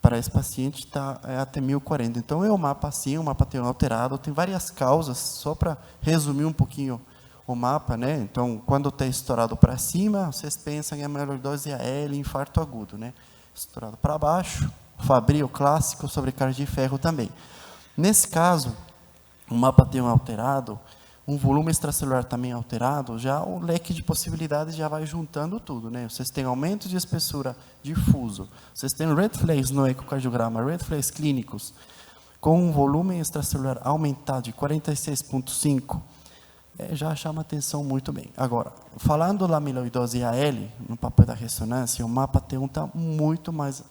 para esse paciente é até 1040. Então, é um mapa assim, um mapa T1 alterado, tem várias causas, só para resumir um pouquinho o mapa, né? Então, quando está estourado para cima, vocês pensam em amiloidose AL, infarto agudo, né? Estourado para baixo, Fabry, o clássico, sobrecarga de ferro também. Nesse caso, o mapa T1 alterado, um volume extracelular também alterado, já o leque de possibilidades já vai juntando tudo, né? Vocês têm aumento de espessura difuso, vocês têm red flags no ecocardiograma, red flags clínicos, com um volume extracelular aumentado de 46,5, já chama atenção muito bem. Agora, falando da amiloidose AL, no papel da ressonância, o mapa T1 está muito mais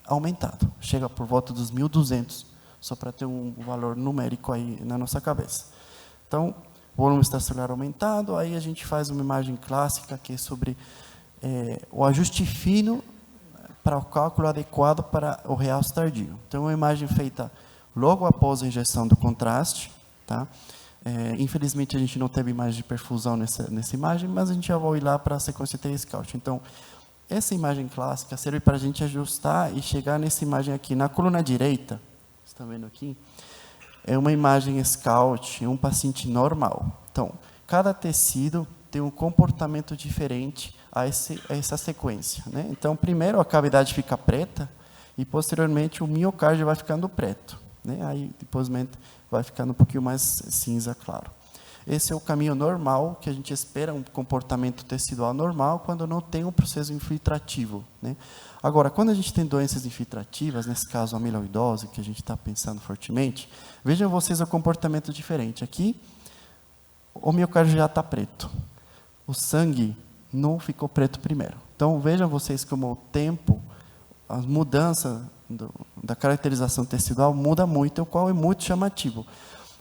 aumentado, chega por volta dos 1.200, só para ter um valor numérico aí na nossa cabeça. Então, volume extracelular aumentado, aí a gente faz uma imagem clássica que é sobre o ajuste fino para o cálculo adequado para o realce tardio. Então, uma imagem feita logo após a injeção do contraste, tá? Infelizmente, a gente não teve imagem de perfusão nessa imagem, mas a gente já vai ir lá para a sequência T-Scout. Então, essa imagem clássica serve para a gente ajustar e chegar nessa imagem aqui. Na coluna direita, vocês estão vendo aqui, é uma imagem Scout em um paciente normal. Então, cada tecido tem um comportamento diferente a essa sequência, né? Então, primeiro a cavidade fica preta e, posteriormente, o miocárdio vai ficando preto, né? Aí, depois, vai ficando um pouquinho mais cinza claro. Esse é o caminho normal, que a gente espera um comportamento tecidual normal quando não tem um processo infiltrativo, né? Agora, quando a gente tem doenças infiltrativas, nesse caso a amiloidose, que a gente está pensando fortemente, vejam vocês o comportamento diferente. Aqui, o miocárdio já está preto. O sangue não ficou preto primeiro. Então, vejam vocês como o tempo, as mudanças da caracterização tecidual muda muito, o qual é muito chamativo.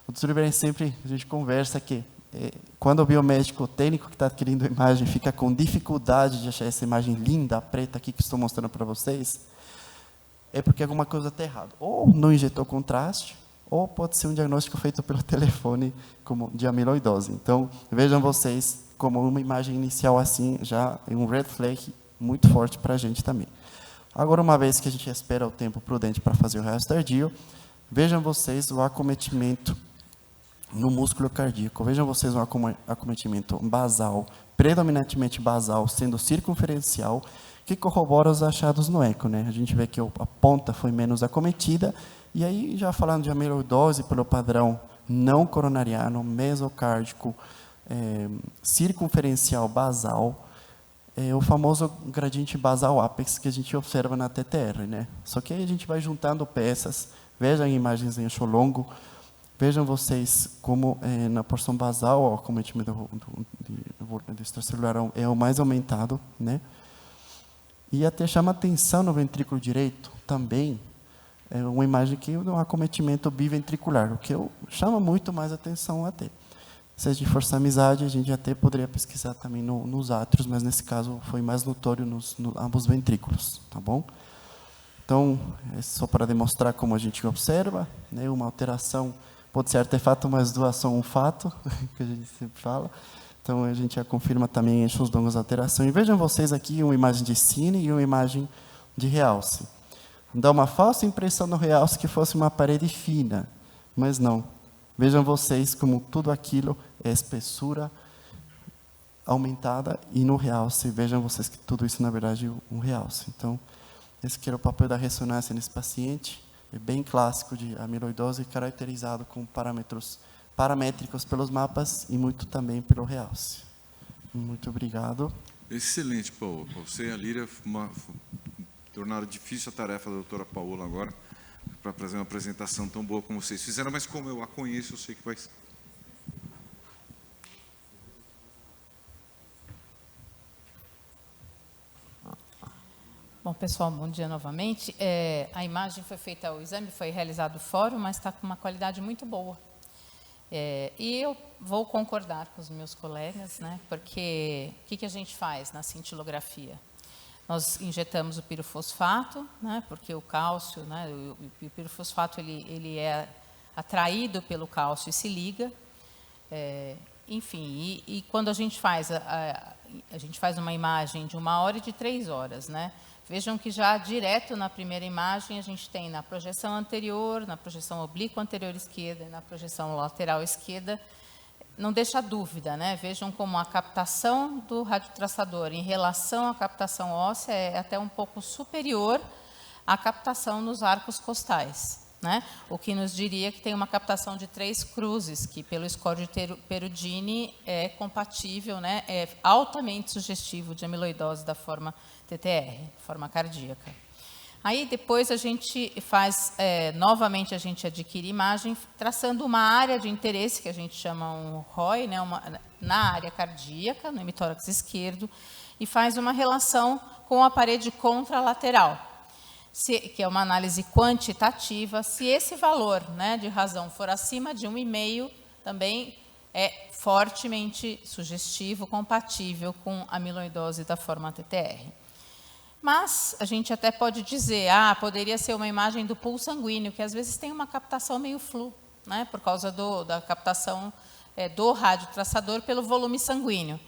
O doutor Ibrahim sempre, a gente conversa que quando o biomédico técnico que está adquirindo a imagem fica com dificuldade de achar essa imagem linda, preta aqui que estou mostrando para vocês, é porque alguma coisa está errada. Ou não injetou contraste, ou pode ser um diagnóstico feito pelo telefone como de amiloidose. Então, vejam vocês como uma imagem inicial assim, já é um red flag muito forte para a gente também. Agora, uma vez que a gente espera o tempo prudente para fazer o realce tardio, vejam vocês o acometimento no músculo cardíaco. Vejam vocês um acometimento basal, predominantemente basal, sendo circunferencial, que corrobora os achados no eco, né? A gente vê que a ponta foi menos acometida, e aí, já falando de amiloidose pelo padrão não coronariano, mesocárdico, circunferencial basal, o famoso gradiente basal apex que a gente observa na TTR, né? Só que aí a gente vai juntando peças, vejam imagens em eixo longo, vejam vocês como na porção basal o acometimento do extracelular é o mais aumentado, né? E até chama atenção no ventrículo direito também, é uma imagem que é um acometimento biventricular, o que chama muito mais atenção até. Se a gente forçar a amizade, a gente até poderia pesquisar também nos átrios, mas nesse caso foi mais notório nos ambos ventrículos, tá bom? Então, é só para demonstrar como a gente observa, né? Uma alteração pode ser artefato, mas doação um fato, que a gente sempre fala. Então, a gente já confirma também os longos alteração. E vejam vocês aqui uma imagem de cine e uma imagem de realce. Dá uma falsa impressão no realce que fosse uma parede fina, mas não. Vejam vocês como tudo aquilo é espessura aumentada, e no realce, vejam vocês que tudo isso, na verdade, é um realce. Então, esse que era o papel da ressonância nesse paciente, é bem clássico de amiloidose, caracterizado com parâmetros paramétricos pelos mapas e muito também pelo realce. Muito obrigado. Excelente, Paulo. Você e a Líria tornaram difícil a tarefa da doutora Paola agora, para fazer uma apresentação tão boa como vocês fizeram, mas como eu a conheço, eu sei que vai ser. Bom, pessoal, bom dia novamente. A imagem foi feita, o exame foi realizado fora, mas está com uma qualidade muito boa. E eu vou concordar com os meus colegas, né, porque o que a gente faz na cintilografia? Nós injetamos o pirofosfato, né, porque o cálcio, né, o pirofosfato ele é atraído pelo cálcio e se liga. Enfim, e quando a gente faz a gente faz uma imagem de 1 hora e de 3 horas, né? Vejam que já direto na primeira imagem a gente tem na projeção anterior, na projeção oblíqua anterior esquerda e na projeção lateral esquerda. Não deixa dúvida, né? Vejam como a captação do radiotraçador em relação à captação óssea é até um pouco superior à captação nos arcos costais, né? O que nos diria que tem uma captação de 3 cruzes, que pelo score de Perugini é compatível, né? É altamente sugestivo de amiloidose da forma TTR, forma cardíaca. Aí depois a gente faz, novamente a gente adquire imagem, traçando uma área de interesse, que a gente chama um ROI, né, na área cardíaca, no hemitórax esquerdo, e faz uma relação com a parede contralateral, que é uma análise quantitativa. Se esse valor, né, de razão for acima de 1,5, também é fortemente sugestivo, compatível com amiloidose da forma TTR. Mas a gente até pode dizer, poderia ser uma imagem do pulso sanguíneo, que às vezes tem uma captação meio flu, né, por causa da captação do radiotraçador pelo volume sanguíneo.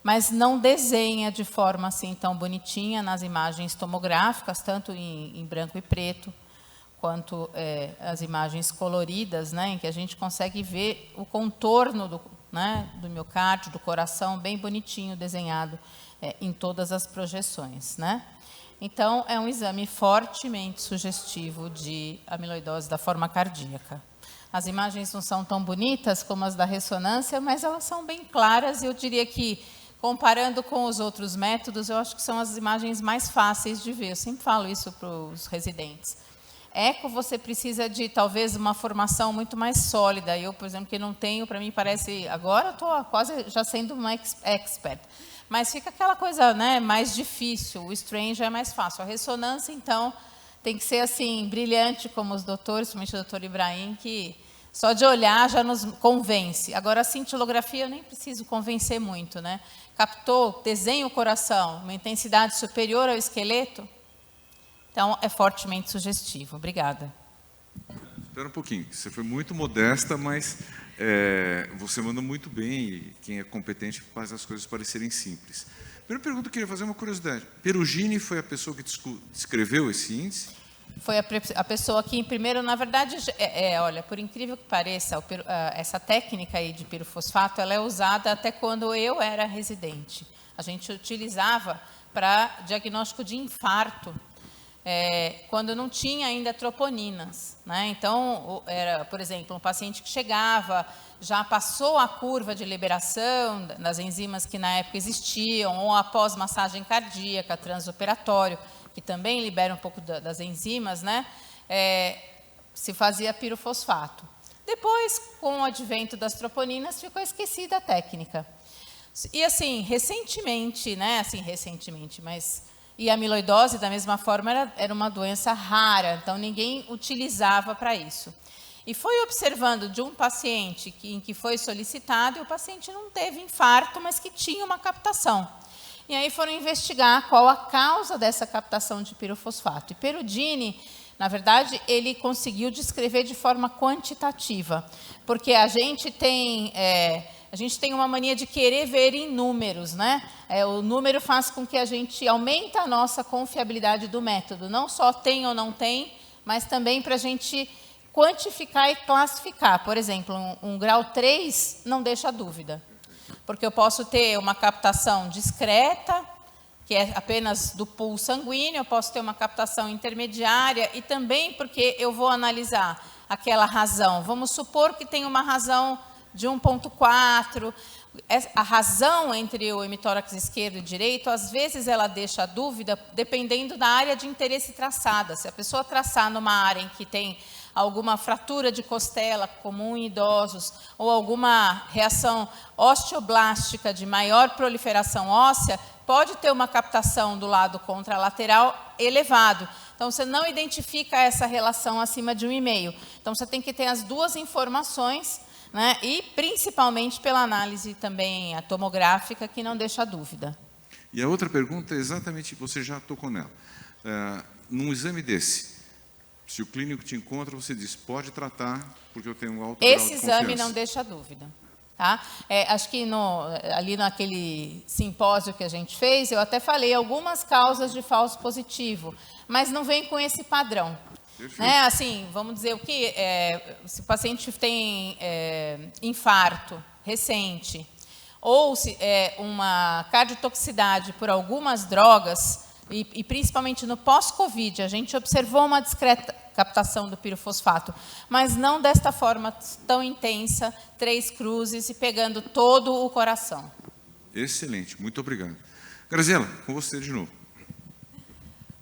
Mas não desenha de forma assim tão bonitinha nas imagens tomográficas, tanto em branco e preto, quanto as imagens coloridas, né, em que a gente consegue ver o contorno do miocárdio, do coração, bem bonitinho desenhado em todas as projeções, né? Então, é um exame fortemente sugestivo de amiloidose da forma cardíaca. As imagens não são tão bonitas como as da ressonância, mas elas são bem claras, e eu diria que, comparando com os outros métodos, eu acho que são as imagens mais fáceis de ver. Eu sempre falo isso para os residentes. Eco, você precisa de, talvez, uma formação muito mais sólida. Eu, por exemplo, que não tenho, para mim parece... Agora eu estou quase já sendo uma expert. Mas fica aquela coisa, né, mais difícil. O strain já é mais fácil. A ressonância, então, tem que ser assim, brilhante, como os doutores, principalmente o doutor Ibrahim, que só de olhar já nos convence. Agora, a cintilografia eu nem preciso convencer muito, né? Captou, desenha o coração, uma intensidade superior ao esqueleto, então é fortemente sugestivo. Obrigada. Espera um pouquinho, você foi muito modesta, mas você manda muito bem, e quem é competente faz as coisas parecerem simples. Primeira pergunta, eu queria fazer uma curiosidade. Perugini foi a pessoa que descreveu esse índice? Foi a pessoa que, primeiro, na verdade, olha, por incrível que pareça, essa técnica aí de pirofosfato, ela é usada até quando eu era residente. A gente utilizava para diagnóstico de infarto, quando não tinha ainda troponinas, né? Então, era, por exemplo, um paciente que chegava, já passou a curva de liberação das enzimas que na época existiam, ou após massagem cardíaca, transoperatório, que também libera um pouco das enzimas, né? Se fazia pirofosfato. Depois, com o advento das troponinas, ficou esquecida a técnica. E assim, recentemente, né? Assim, recentemente, mas... E a amiloidose, da mesma forma, era uma doença rara, então ninguém utilizava para isso. E foi observando de um paciente em que foi solicitado, e o paciente não teve infarto, mas que tinha uma captação. E aí foram investigar qual a causa dessa captação de pirofosfato. E Perudini, na verdade, ele conseguiu descrever de forma quantitativa, porque a gente tem uma mania de querer ver em números, né? O número faz com que a gente aumente a nossa confiabilidade do método, não só tem ou não tem, mas também para a gente quantificar e classificar. Por exemplo, um grau 3 não deixa dúvida, porque eu posso ter uma captação discreta, que é apenas do pool sanguíneo, eu posso ter uma captação intermediária, e também porque eu vou analisar aquela razão. Vamos supor que tem uma razão de 1,4. A razão entre o hemitórax esquerdo e direito, às vezes ela deixa dúvida, dependendo da área de interesse traçada. Se a pessoa traçar numa área em que tem alguma fratura de costela comum em idosos, ou alguma reação osteoblástica de maior proliferação óssea, pode ter uma captação do lado contralateral elevado. Então, você não identifica essa relação acima de 1,5. Então, você tem que ter as duas informações, né? E principalmente pela análise também a tomográfica, que não deixa dúvida. E a outra pergunta é exatamente, você já tocou nela. Num exame desse, se o clínico te encontra, você diz, pode tratar, porque eu tenho um alto grau de Esse confiança. exame não deixa dúvida. Tá? Acho que ali naquele simpósio que a gente fez, eu até falei algumas causas de falso positivo, mas não vem com esse padrão. Né? Assim, vamos dizer o que? Se o paciente tem infarto recente, ou se uma cardiotoxicidade por algumas drogas, e principalmente no pós-Covid, a gente observou uma discreta captação do pirofosfato, mas não desta forma tão intensa, 3 cruzes e pegando todo o coração. Excelente, muito obrigado. Graziela, com você de novo.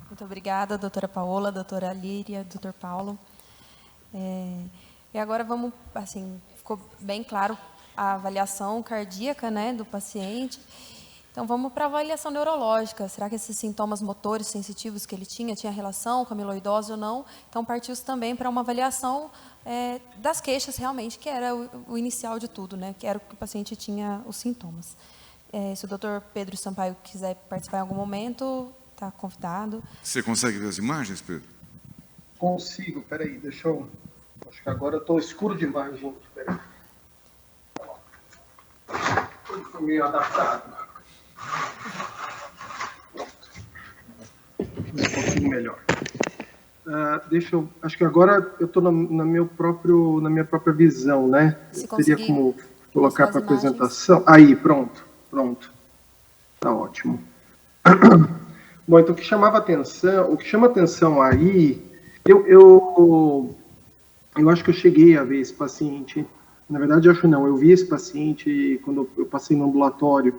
Muito obrigada, doutora Paola, doutora Líria, doutor Paulo. E agora vamos, assim, ficou bem claro a avaliação cardíaca, né, do paciente. Então, vamos para a avaliação neurológica. Será que esses sintomas motores sensitivos que ele tinha relação com a amiloidose ou não? Então, partiu-se também para uma avaliação das queixas, realmente, que era o inicial de tudo, né? Que era o que o paciente tinha os sintomas. Se o doutor Pedro Sampaio quiser participar em algum momento, está convidado. Você consegue ver as imagens, Pedro? Consigo, peraí, deixa eu... Acho que agora eu estou escuro demais, gente, peraí. Estou meio adaptado. Um pouquinho melhor. Acho que agora eu estou na minha própria visão, né? Teria como colocar para apresentação. Aí, pronto. Tá ótimo. Bom, então o que chama atenção aí, eu acho que eu cheguei a ver esse paciente. Na verdade, acho não. Eu vi esse paciente quando eu passei no ambulatório.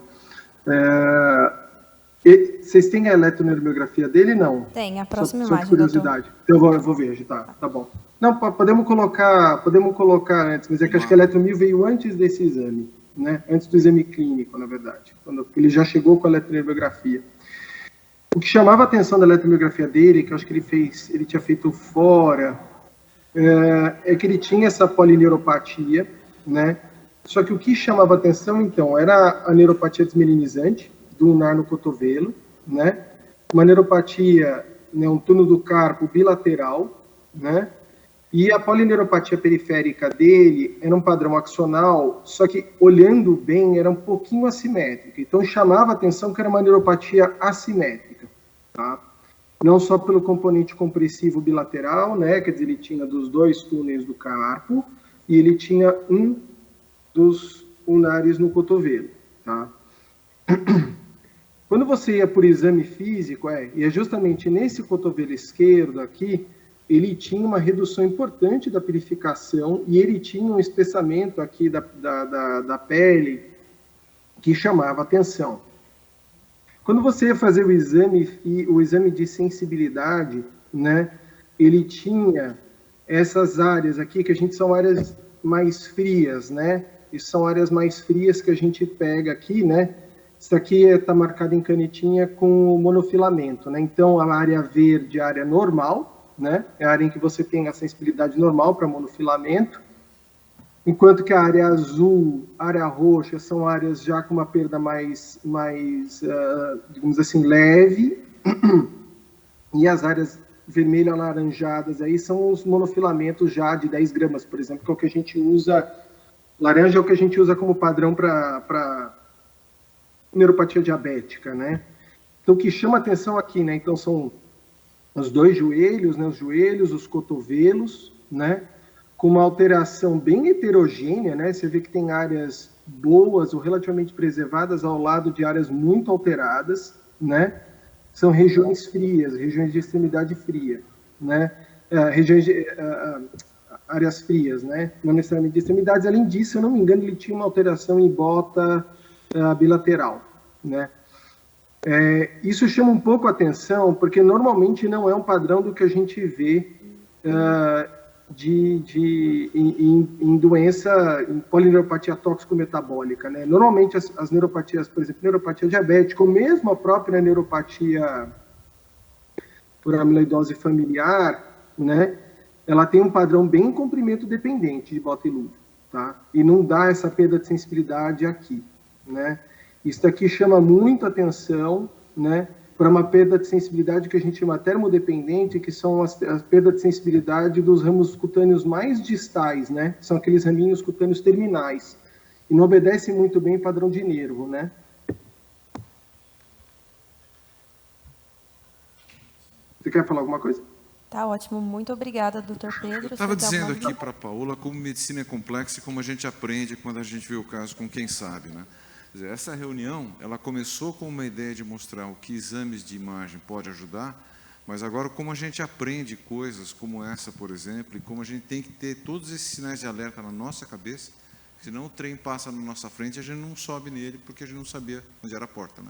Vocês têm a eletroneuromiografia dele? Não? Tem, a próxima só imagem, curiosidade. Então, eu vou ver, tá bom. Não, podemos colocar antes, mas é que acho que a eletromio veio antes desse exame, né? Antes do exame clínico, na verdade, quando ele já chegou com a eletroneuromiografia. O que chamava a atenção da eletromiografia dele, que eu acho que ele tinha feito fora, é que ele tinha essa polineuropatia, né? Só que o que chamava a atenção, então, era a neuropatia desmelinizante, do ulnar no cotovelo, né? Uma neuropatia, né, um túnel do carpo bilateral, né? E a polineuropatia periférica dele era um padrão axonal, só que, olhando bem, era um pouquinho assimétrica. Então, chamava a atenção que era uma neuropatia assimétrica, tá? Não só pelo componente compressivo bilateral, né? Quer dizer, ele tinha dos 2 túneis do carpo e ele tinha um dos ulnares no cotovelo, tá? Quando você ia por exame físico, e é justamente nesse cotovelo esquerdo aqui, ele tinha uma redução importante da purificação e ele tinha um espessamento aqui da pele que chamava atenção. Quando você ia fazer o exame de sensibilidade, né, ele tinha essas áreas aqui, que a gente são áreas mais frias, né? E são áreas mais frias que a gente pega aqui, né? Isso aqui está marcado em canetinha com o monofilamento, né? Então, a área verde, a área normal, né? É a área em que você tem a sensibilidade normal para monofilamento, enquanto que a área azul, a área roxa, são áreas já com uma perda mais digamos assim, leve, e as áreas vermelho alaranjadas aí são os monofilamentos já de 10 gramas, por exemplo, que é o que a gente usa, laranja é o que a gente usa como padrão para neuropatia diabética, né? Então, o que chama atenção aqui, né? Então, são os dois joelhos, né? Os joelhos, os cotovelos, né? Com uma alteração bem heterogênea, né? Você vê que tem áreas boas ou relativamente preservadas ao lado de áreas muito alteradas, né? São regiões frias, regiões de extremidade fria, né? Áreas frias, né? Não necessariamente de extremidades. Além disso, se eu não me engano, ele tinha uma alteração em bota bilateral, né? Isso chama um pouco a atenção, porque normalmente não é um padrão do que a gente vê em doença, em polineuropatia tóxico-metabólica, né? Normalmente as neuropatias, por exemplo, neuropatia diabética, ou mesmo a própria neuropatia por amiloidose familiar, né? Ela tem um padrão bem comprimento dependente de bota e luva, tá? E não dá essa perda de sensibilidade aqui, né? Isso aqui chama muito atenção, né? Para uma perda de sensibilidade que a gente chama termodependente, que são as perdas de sensibilidade dos ramos cutâneos mais distais, né? São aqueles raminhos cutâneos terminais. E não obedece muito bem padrão de nervo, né? Você quer falar alguma coisa? Tá ótimo. Muito obrigada, doutor Pedro. Eu estava dizendo aqui para a Paola como medicina é complexa e como a gente aprende quando a gente vê o caso com quem sabe, né? Quer dizer, essa reunião, ela começou com uma ideia de mostrar o que exames de imagem pode ajudar, mas agora como a gente aprende coisas como essa, por exemplo, e como a gente tem que ter todos esses sinais de alerta na nossa cabeça, senão o trem passa na nossa frente e a gente não sobe nele porque a gente não sabia onde era a porta, né?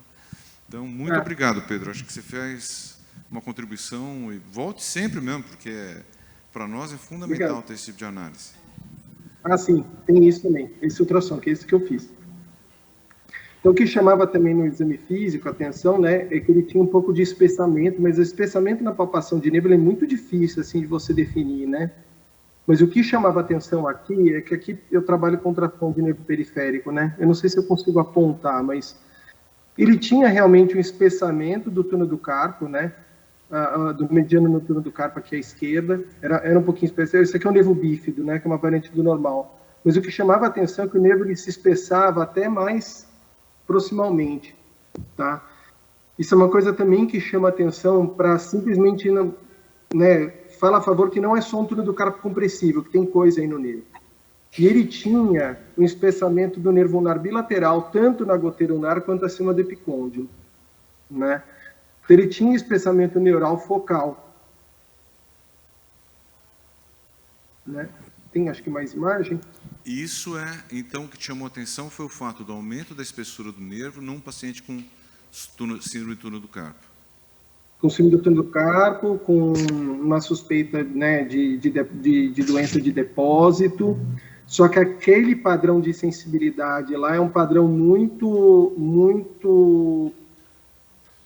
Então, muito obrigado, Pedro. Acho que você fez uma contribuição e volte sempre mesmo, porque para nós é fundamental ter esse tipo de análise. Ah, sim, tem isso também, esse ultrassom, que é esse que eu fiz. Então, o que chamava também no exame físico a atenção, né, é que ele tinha um pouco de espessamento, mas o espessamento na palpação de nervo é muito difícil, assim, de você definir, né? Mas o que chamava a atenção aqui é que aqui eu trabalho com tração de nervo periférico, né? Eu não sei se eu consigo apontar, mas ele tinha realmente um espessamento do túnel do carpo, né? Do mediano no túnel do carpo aqui à esquerda, era um pouquinho espessado. Isso aqui é um nervo bífido, né? Que é uma variante do normal. Mas o que chamava a atenção é que o nervo ele se espessava até mais proximalmente, tá? Isso é uma coisa também que chama atenção para simplesmente, né, fala a favor que não é só um túnel do carpo compressível, que tem coisa aí no nervo. E ele tinha um espessamento do nervo ulnar bilateral, tanto na goteira ulnar quanto acima do epicôndilo, né? Então, ele tinha espessamento neural focal, né? Tem, acho que mais imagem. Isso então, o que chamou a atenção foi o fato do aumento da espessura do nervo num paciente com síndrome do túnel do carpo. Com síndrome do túnel do carpo, com uma suspeita, né, de doença de depósito, só que aquele padrão de sensibilidade lá é um padrão muito,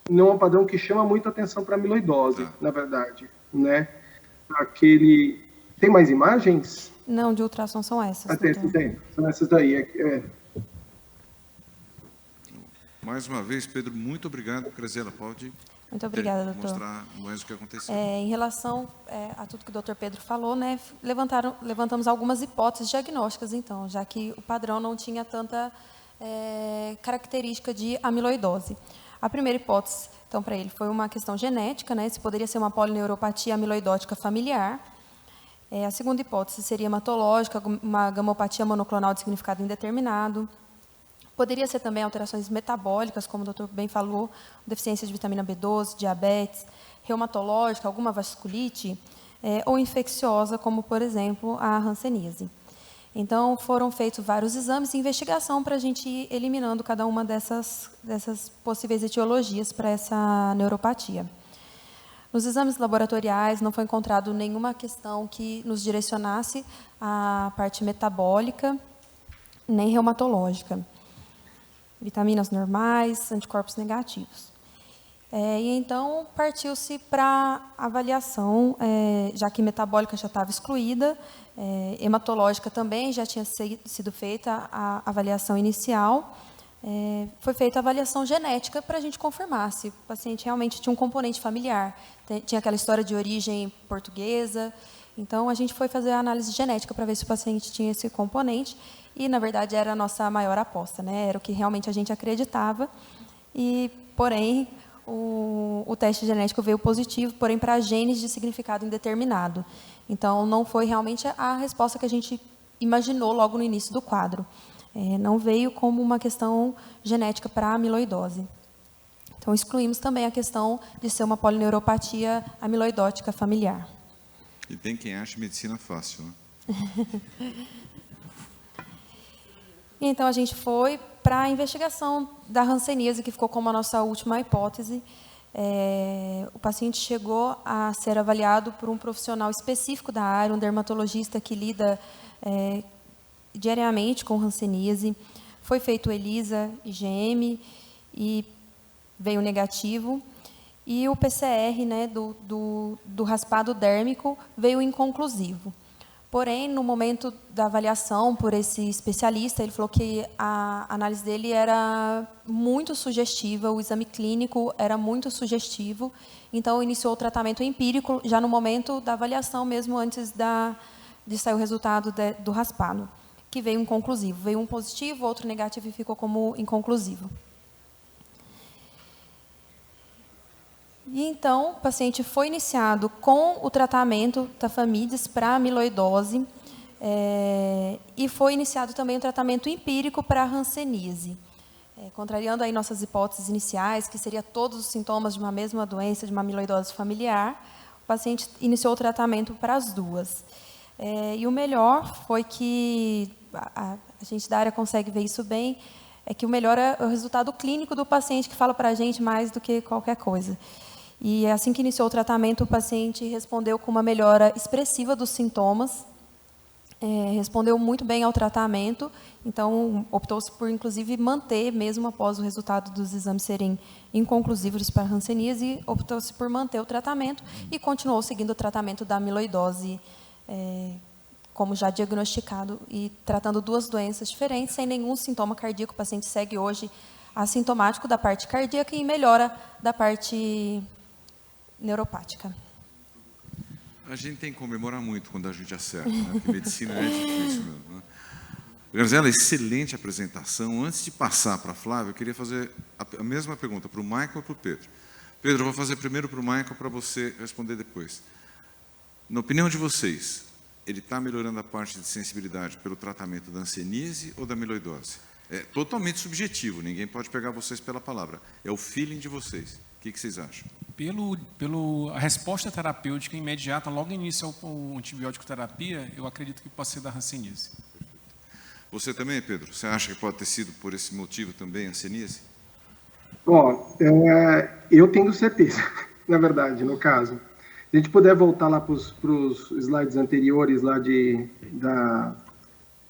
não é um padrão que chama muito atenção para amiloidose, na verdade, né? Tem mais imagens? Não, de ultrassom são essas. São essas daí. Mais uma vez, Pedro, muito obrigado. Graziela, pode Muito obrigada, doutor. Mostrar mais o que aconteceu. Em relação a tudo que o doutor Pedro falou, né, levantamos algumas hipóteses diagnósticas, então, já que o padrão não tinha tanta característica de amiloidose. A primeira hipótese, então, para ele foi uma questão genética, né, se poderia ser uma polineuropatia amiloidótica familiar. A segunda hipótese seria hematológica, uma gamopatia monoclonal de significado indeterminado. Poderia ser também alterações metabólicas, como o doutor bem falou, deficiência de vitamina B12, diabetes, reumatológica, alguma vasculite, ou infecciosa, como, por exemplo, a hanseníase. Então, foram feitos vários exames e investigação para a gente ir eliminando cada uma dessas possíveis etiologias para essa neuropatia. Nos exames laboratoriais, não foi encontrado nenhuma questão que nos direcionasse à parte metabólica, nem reumatológica. Vitaminas normais, anticorpos negativos. E então partiu-se para avaliação, já que metabólica já estava excluída, hematológica também já tinha sido feita a avaliação inicial, foi feita a avaliação genética para a gente confirmar se o paciente realmente tinha um componente familiar, tinha aquela história de origem portuguesa. Então, a gente foi fazer a análise genética para ver se o paciente tinha esse componente e, na verdade, era a nossa maior aposta, né? Era o que realmente a gente acreditava. Porém, o teste genético veio positivo, porém para genes de significado indeterminado. Então, não foi realmente a resposta que a gente imaginou logo no início do quadro. Não veio como uma questão genética para a amiloidose. Então, excluímos também a questão de ser uma polineuropatia amiloidótica familiar. E tem quem ache medicina fácil, né? Então, a gente foi para a investigação da hanseníase, que ficou como a nossa última hipótese. O paciente chegou a ser avaliado por um profissional específico da área, um dermatologista que lida diariamente com hanseníase. Foi feito ELISA, IgM, e veio negativo. E o PCR, né, do raspado dérmico veio inconclusivo. Porém, no momento da avaliação por esse especialista, ele falou que a análise dele era muito sugestiva, o exame clínico era muito sugestivo, então iniciou o tratamento empírico já no momento da avaliação, mesmo antes de sair o resultado do raspado, que veio inconclusivo. Veio um positivo, outro negativo e ficou como inconclusivo. E então, o paciente foi iniciado com o tratamento tafamidis para amiloidose e foi iniciado também o tratamento empírico para a hanseníase, contrariando aí nossas hipóteses iniciais, que seria todos os sintomas de uma mesma doença, de uma amiloidose familiar. O paciente iniciou o tratamento para as duas. E o melhor foi que, a gente da área consegue ver isso bem, é que o melhor é o resultado clínico do paciente, que fala para a gente mais do que qualquer coisa. E assim que iniciou o tratamento, o paciente respondeu com uma melhora expressiva dos sintomas, respondeu muito bem ao tratamento, então optou-se por, inclusive, manter, mesmo após o resultado dos exames serem inconclusivos para a hanseníase, optou-se por manter o tratamento e continuou seguindo o tratamento da amiloidose, como já diagnosticado, e tratando duas doenças diferentes, sem nenhum sintoma cardíaco. O paciente segue hoje assintomático da parte cardíaca e melhora da parte neuropática. A gente tem que comemorar muito quando a gente acerta, né? Porque medicina é difícil mesmo, né? Granzella, excelente apresentação. Antes de passar para a Flávia, eu queria fazer a mesma pergunta para o Michael e para o Pedro. Pedro, eu vou fazer primeiro para o Michael, para você responder depois. Na opinião de vocês, ele está melhorando a parte de sensibilidade pelo tratamento da hanseníase ou da amiloidose? É totalmente subjetivo, ninguém pode pegar vocês pela palavra. É o feeling de vocês. O que vocês acham? A resposta terapêutica imediata, logo início ao antibiótico terapia, eu acredito que pode ser da hanseníase. Você também, Pedro? Você acha que pode ter sido por esse motivo também a hanseníase? Bom, eu tenho certeza, na verdade, no caso. Se a gente puder voltar lá para os slides anteriores, lá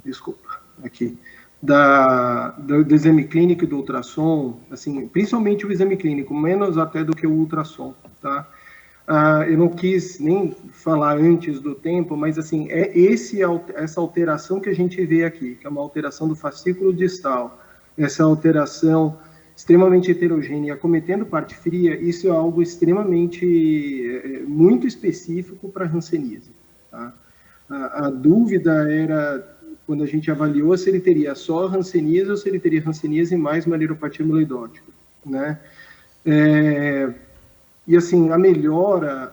desculpa, aqui. Do exame clínico e do ultrassom, assim, principalmente o exame clínico, menos até do que o ultrassom, tá? Eu não quis nem falar antes do tempo, mas assim, essa alteração que a gente vê aqui, que é uma alteração do fascículo distal, essa alteração extremamente heterogênea, acometendo parte fria, isso é algo extremamente, muito específico para a hanseníase, tá? A dúvida era, quando a gente avaliou, se ele teria só hanseníase ou se ele teria hanseníase mais uma neuropatia amiloidótica, né? E assim, a melhora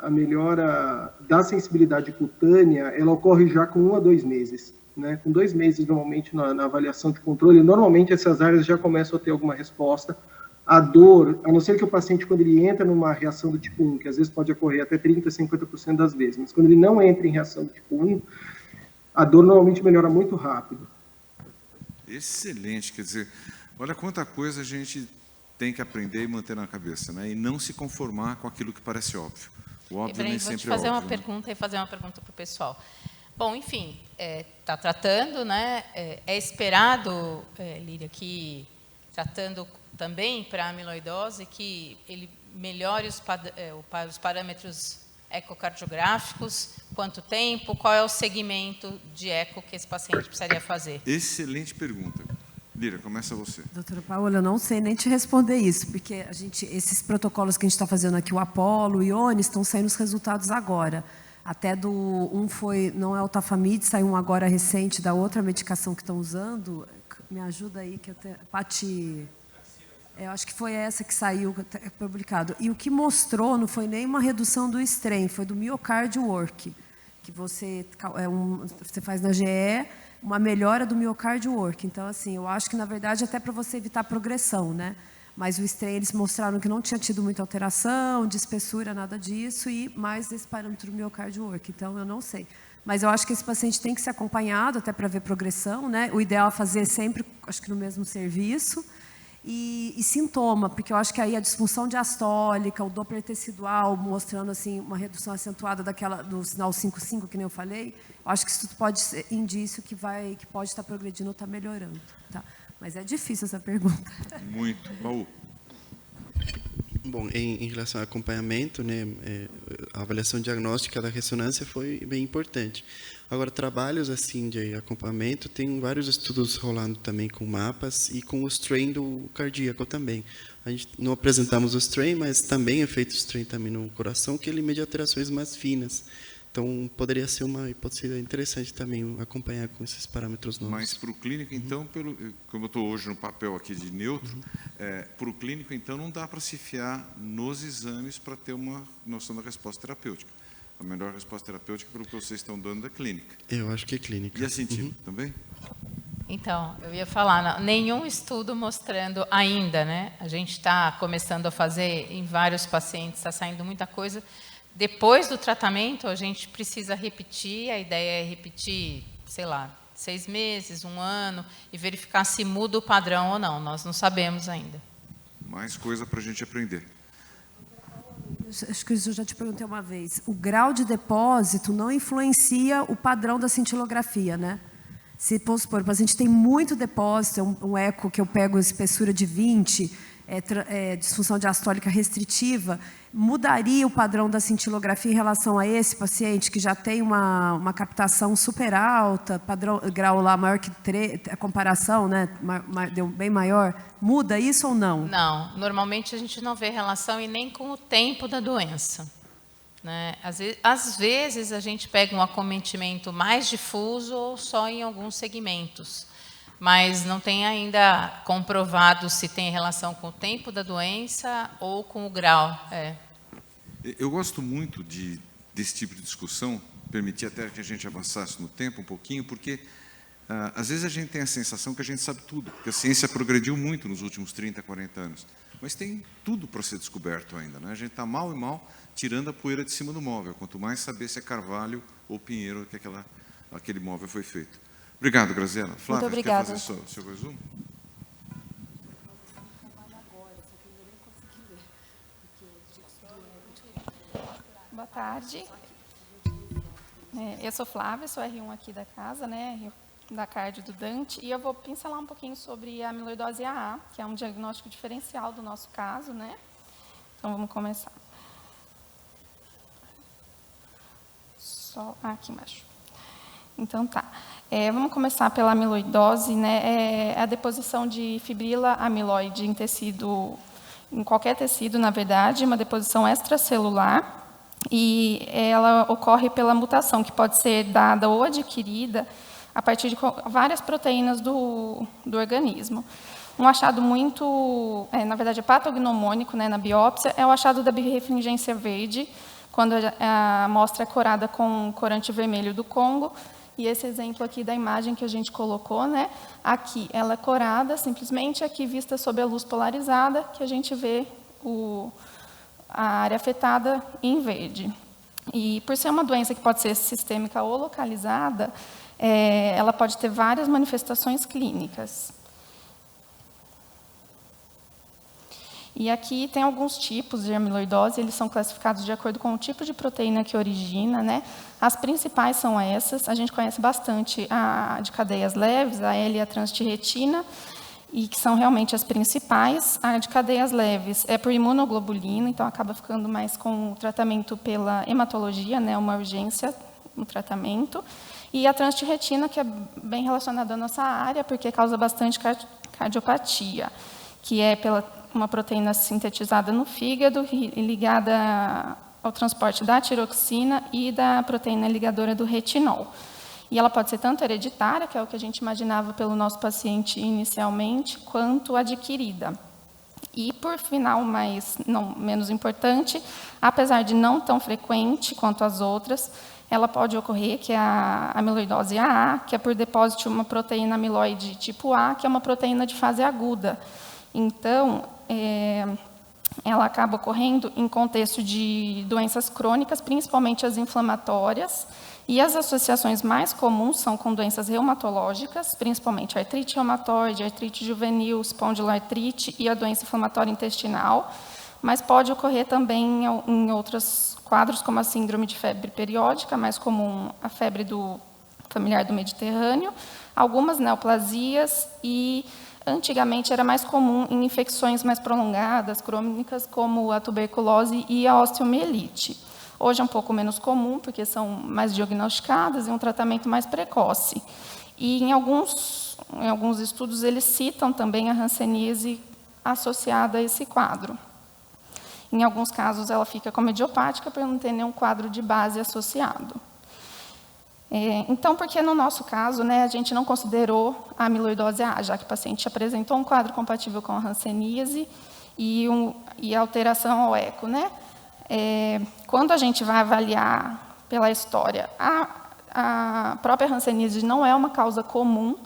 da sensibilidade cutânea, ela ocorre já com 1 a 2 meses, né? Com 2 meses, normalmente, na avaliação de controle, normalmente essas áreas já começam a ter alguma resposta. A dor, a não ser que o paciente, quando ele entra numa reação do tipo 1, que às vezes pode ocorrer até 30%, 50% das vezes, mas quando ele não entra em reação do tipo 1, a dor normalmente melhora muito rápido. Excelente, quer dizer, olha quanta coisa a gente tem que aprender e manter na cabeça, né? E não se conformar com aquilo que parece óbvio. O óbvio nem sempre é óbvio. Vou te fazer uma pergunta e fazer uma pergunta para o pessoal. Bom, enfim, está tratando, né? É esperado, Líria, que tratando também para a amiloidose, que ele melhore os parâmetros ecocardiográficos? Quanto tempo? Qual é o segmento de eco que esse paciente precisaria fazer? Excelente pergunta. Lira, começa você. Doutora Paola, eu não sei nem te responder isso, porque esses protocolos que a gente está fazendo aqui, o Apollo, o Ione, estão saindo os resultados agora. Até não é o Tafamid, saiu um agora recente da outra medicação que estão usando. Me ajuda aí, que eu acho que foi essa que saiu publicado. E o que mostrou não foi nem uma redução do strain, foi do myocardio work, que você faz na GE, uma melhora do myocardio work. Então, assim, eu acho que, na verdade, até para você evitar progressão, né? Mas o strain, eles mostraram que não tinha tido muita alteração, de espessura, nada disso, e mais esse parâmetro myocardio work. Então, eu não sei. Mas eu acho que esse paciente tem que ser acompanhado até para ver progressão, né? O ideal é fazer sempre, acho que no mesmo serviço. E sintoma, porque eu acho que aí a disfunção diastólica, o Doppler tecidual, mostrando assim, uma redução acentuada do sinal 5,5, que nem eu falei, eu acho que isso pode ser indício que pode estar progredindo ou estar melhorando. Tá? Mas é difícil essa pergunta. Muito. Baú. Bom, em relação ao acompanhamento, né, a avaliação diagnóstica da ressonância foi bem importante. Agora, trabalhos assim de acompanhamento, tem vários estudos rolando também com mapas e com o strain do cardíaco também. A gente não apresentamos o strain, mas também é feito o strain também no coração, que ele mede alterações mais finas. Então, poderia ser uma hipótese interessante também acompanhar com esses parâmetros novos. Mas para o clínico, então, como eu estou hoje no papel aqui de neutro, para o clínico, então, não dá para se fiar nos exames para ter uma noção da resposta terapêutica. A melhor resposta terapêutica pelo que vocês estão dando da clínica. Eu acho que é clínica. E a científica também? Então, eu ia falar, nenhum estudo mostrando ainda, né? A gente está começando a fazer em vários pacientes, está saindo muita coisa. Depois do tratamento, a gente precisa repetir, a ideia é repetir, sei lá, 6 meses, 1 ano, e verificar se muda o padrão ou não. Nós não sabemos ainda. Mais coisa para a gente aprender. Acho que eu já te perguntei uma vez. O grau de depósito não influencia o padrão da cintilografia, né? Se, vamos supor, o paciente tem muito depósito, um eco que eu pego espessura de 20, disfunção diastólica restritiva, mudaria o padrão da cintilografia em relação a esse paciente que já tem uma captação super alta, padrão, grau lá maior que 3, a comparação, né, deu bem maior, muda isso ou não? Não, normalmente a gente não vê relação e nem com o tempo da doença. Né? Às vezes a gente pega um acometimento mais difuso ou só em alguns segmentos, mas não tem ainda comprovado se tem relação com o tempo da doença ou com o grau. Eu gosto muito desse tipo de discussão, permitir até que a gente avançasse no tempo um pouquinho, porque às vezes a gente tem a sensação que a gente sabe tudo, que a ciência progrediu muito nos últimos 30, 40 anos, mas tem tudo para ser descoberto ainda. Né? A gente está mal e mal tirando a poeira de cima do móvel, quanto mais saber se é Carvalho ou Pinheiro que aquele móvel foi feito. Obrigado, Graziela. Flávia, muito obrigada. Quer fazer seu resumo? Boa tarde. Eu sou Flávia, sou R1 aqui da casa, né, da cardio do Dante, e eu vou pincelar um pouquinho sobre a amiloidose AA, que é um diagnóstico diferencial do nosso caso, né? Então, vamos começar. Só aqui embaixo. Então, tá. Vamos começar pela amiloidose, né? A deposição de fibrila amiloide em tecido, em qualquer tecido, na verdade, uma deposição extracelular, e ela ocorre pela mutação, que pode ser dada ou adquirida a partir de várias proteínas do organismo. Um achado muito, na verdade, é patognomônico, né, na biópsia, é o achado da birrefringência verde, quando a amostra é corada com corante vermelho do Congo. E esse exemplo aqui da imagem que a gente colocou, né, aqui ela é corada, simplesmente, aqui vista sob a luz polarizada, que a gente vê a área afetada em verde. E por ser uma doença que pode ser sistêmica ou localizada, ela pode ter várias manifestações clínicas. E aqui tem alguns tipos de amiloidose, eles são classificados de acordo com o tipo de proteína que origina, né? As principais são essas, a gente conhece bastante a de cadeias leves, a L e a transtirretina, e que são realmente as principais. A de cadeias leves é por imunoglobulina, então acaba ficando mais com o tratamento pela hematologia, né, uma urgência no tratamento. E a transtirretina, que é bem relacionada à nossa área, porque causa bastante cardiopatia, que é pela uma proteína sintetizada no fígado e ligada ao transporte da tiroxina e da proteína ligadora do retinol. E ela pode ser tanto hereditária, que é o que a gente imaginava pelo nosso paciente inicialmente, quanto adquirida. E, por final, mas não menos importante, apesar de não tão frequente quanto as outras, ela pode ocorrer, que é a amiloidose AA, que é por depósito de uma proteína amiloide tipo A, que é uma proteína de fase aguda. Então, ela acaba ocorrendo em contexto de doenças crônicas, principalmente as inflamatórias, e as associações mais comuns são com doenças reumatológicas, principalmente artrite reumatoide, artrite juvenil, espondiloartrite e a doença inflamatória intestinal, mas pode ocorrer também em outros quadros, como a síndrome de febre periódica, mais comum a febre familiar do Mediterrâneo, algumas neoplasias e, antigamente, era mais comum em infecções mais prolongadas, crônicas, como a tuberculose e a osteomielite. Hoje é um pouco menos comum, porque são mais diagnosticadas e um tratamento mais precoce. E em alguns estudos, eles citam também a hanseníase associada a esse quadro. Em alguns casos, ela fica como idiopática, por não ter nenhum quadro de base associado. Então, por que no nosso caso, né, a gente não considerou a amiloidose AA, já que o paciente apresentou um quadro compatível com a hanseníase e a alteração ao eco, né? Quando a gente vai avaliar pela história, a própria hanseníase não é uma causa comum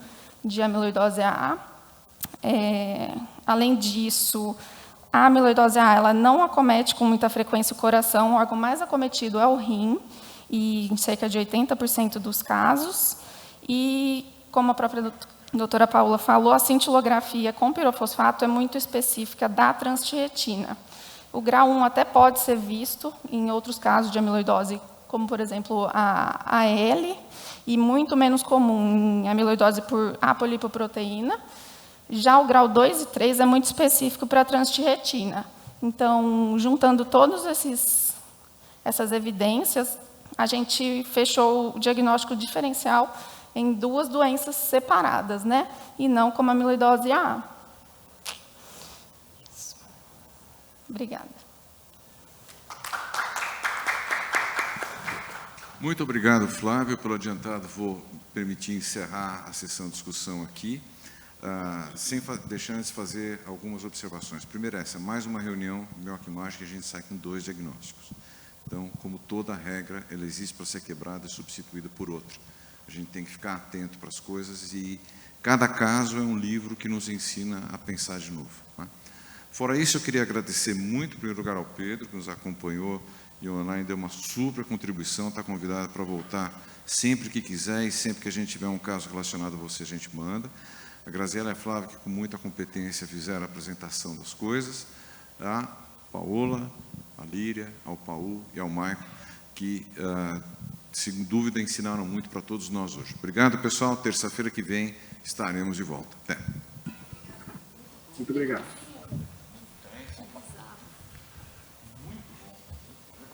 de amiloidose AA. Além disso, a amiloidose AA ela não acomete com muita frequência o coração, o órgão mais acometido é o rim, e em cerca de 80% dos casos. E, como a própria doutora Paula falou, a cintilografia com pirofosfato é muito específica da transtirretina. O grau 1 até pode ser visto em outros casos de amiloidose, como, por exemplo, a AL, e muito menos comum em amiloidose por apolipoproteína. Já o grau 2 e 3 é muito específico para a transtirretina. Então, juntando todas essas evidências, a gente fechou o diagnóstico diferencial em duas doenças separadas, né? E não como amiloidose AA. Obrigada. Muito obrigado, Flávio, pelo adiantado. Vou permitir encerrar a sessão de discussão aqui, deixando de fazer algumas observações. Primeiro, mais uma reunião bioquímica que a gente sai com 2 diagnósticos. Então, como toda regra, ela existe para ser quebrada e substituída por outra. A gente tem que ficar atento para as coisas e cada caso é um livro que nos ensina a pensar de novo, né? Fora isso, eu queria agradecer muito, em primeiro lugar, ao Pedro, que nos acompanhou e online, deu uma super contribuição, está convidado para voltar sempre que quiser e sempre que a gente tiver um caso relacionado a você, a gente manda. A Graziela e a Flávia, que com muita competência fizeram a apresentação das coisas, a Paola, a Líria, ao Paul e ao Maico, que, sem dúvida, ensinaram muito para todos nós hoje. Obrigado, pessoal. Terça-feira que vem estaremos de volta. Até. Muito obrigado.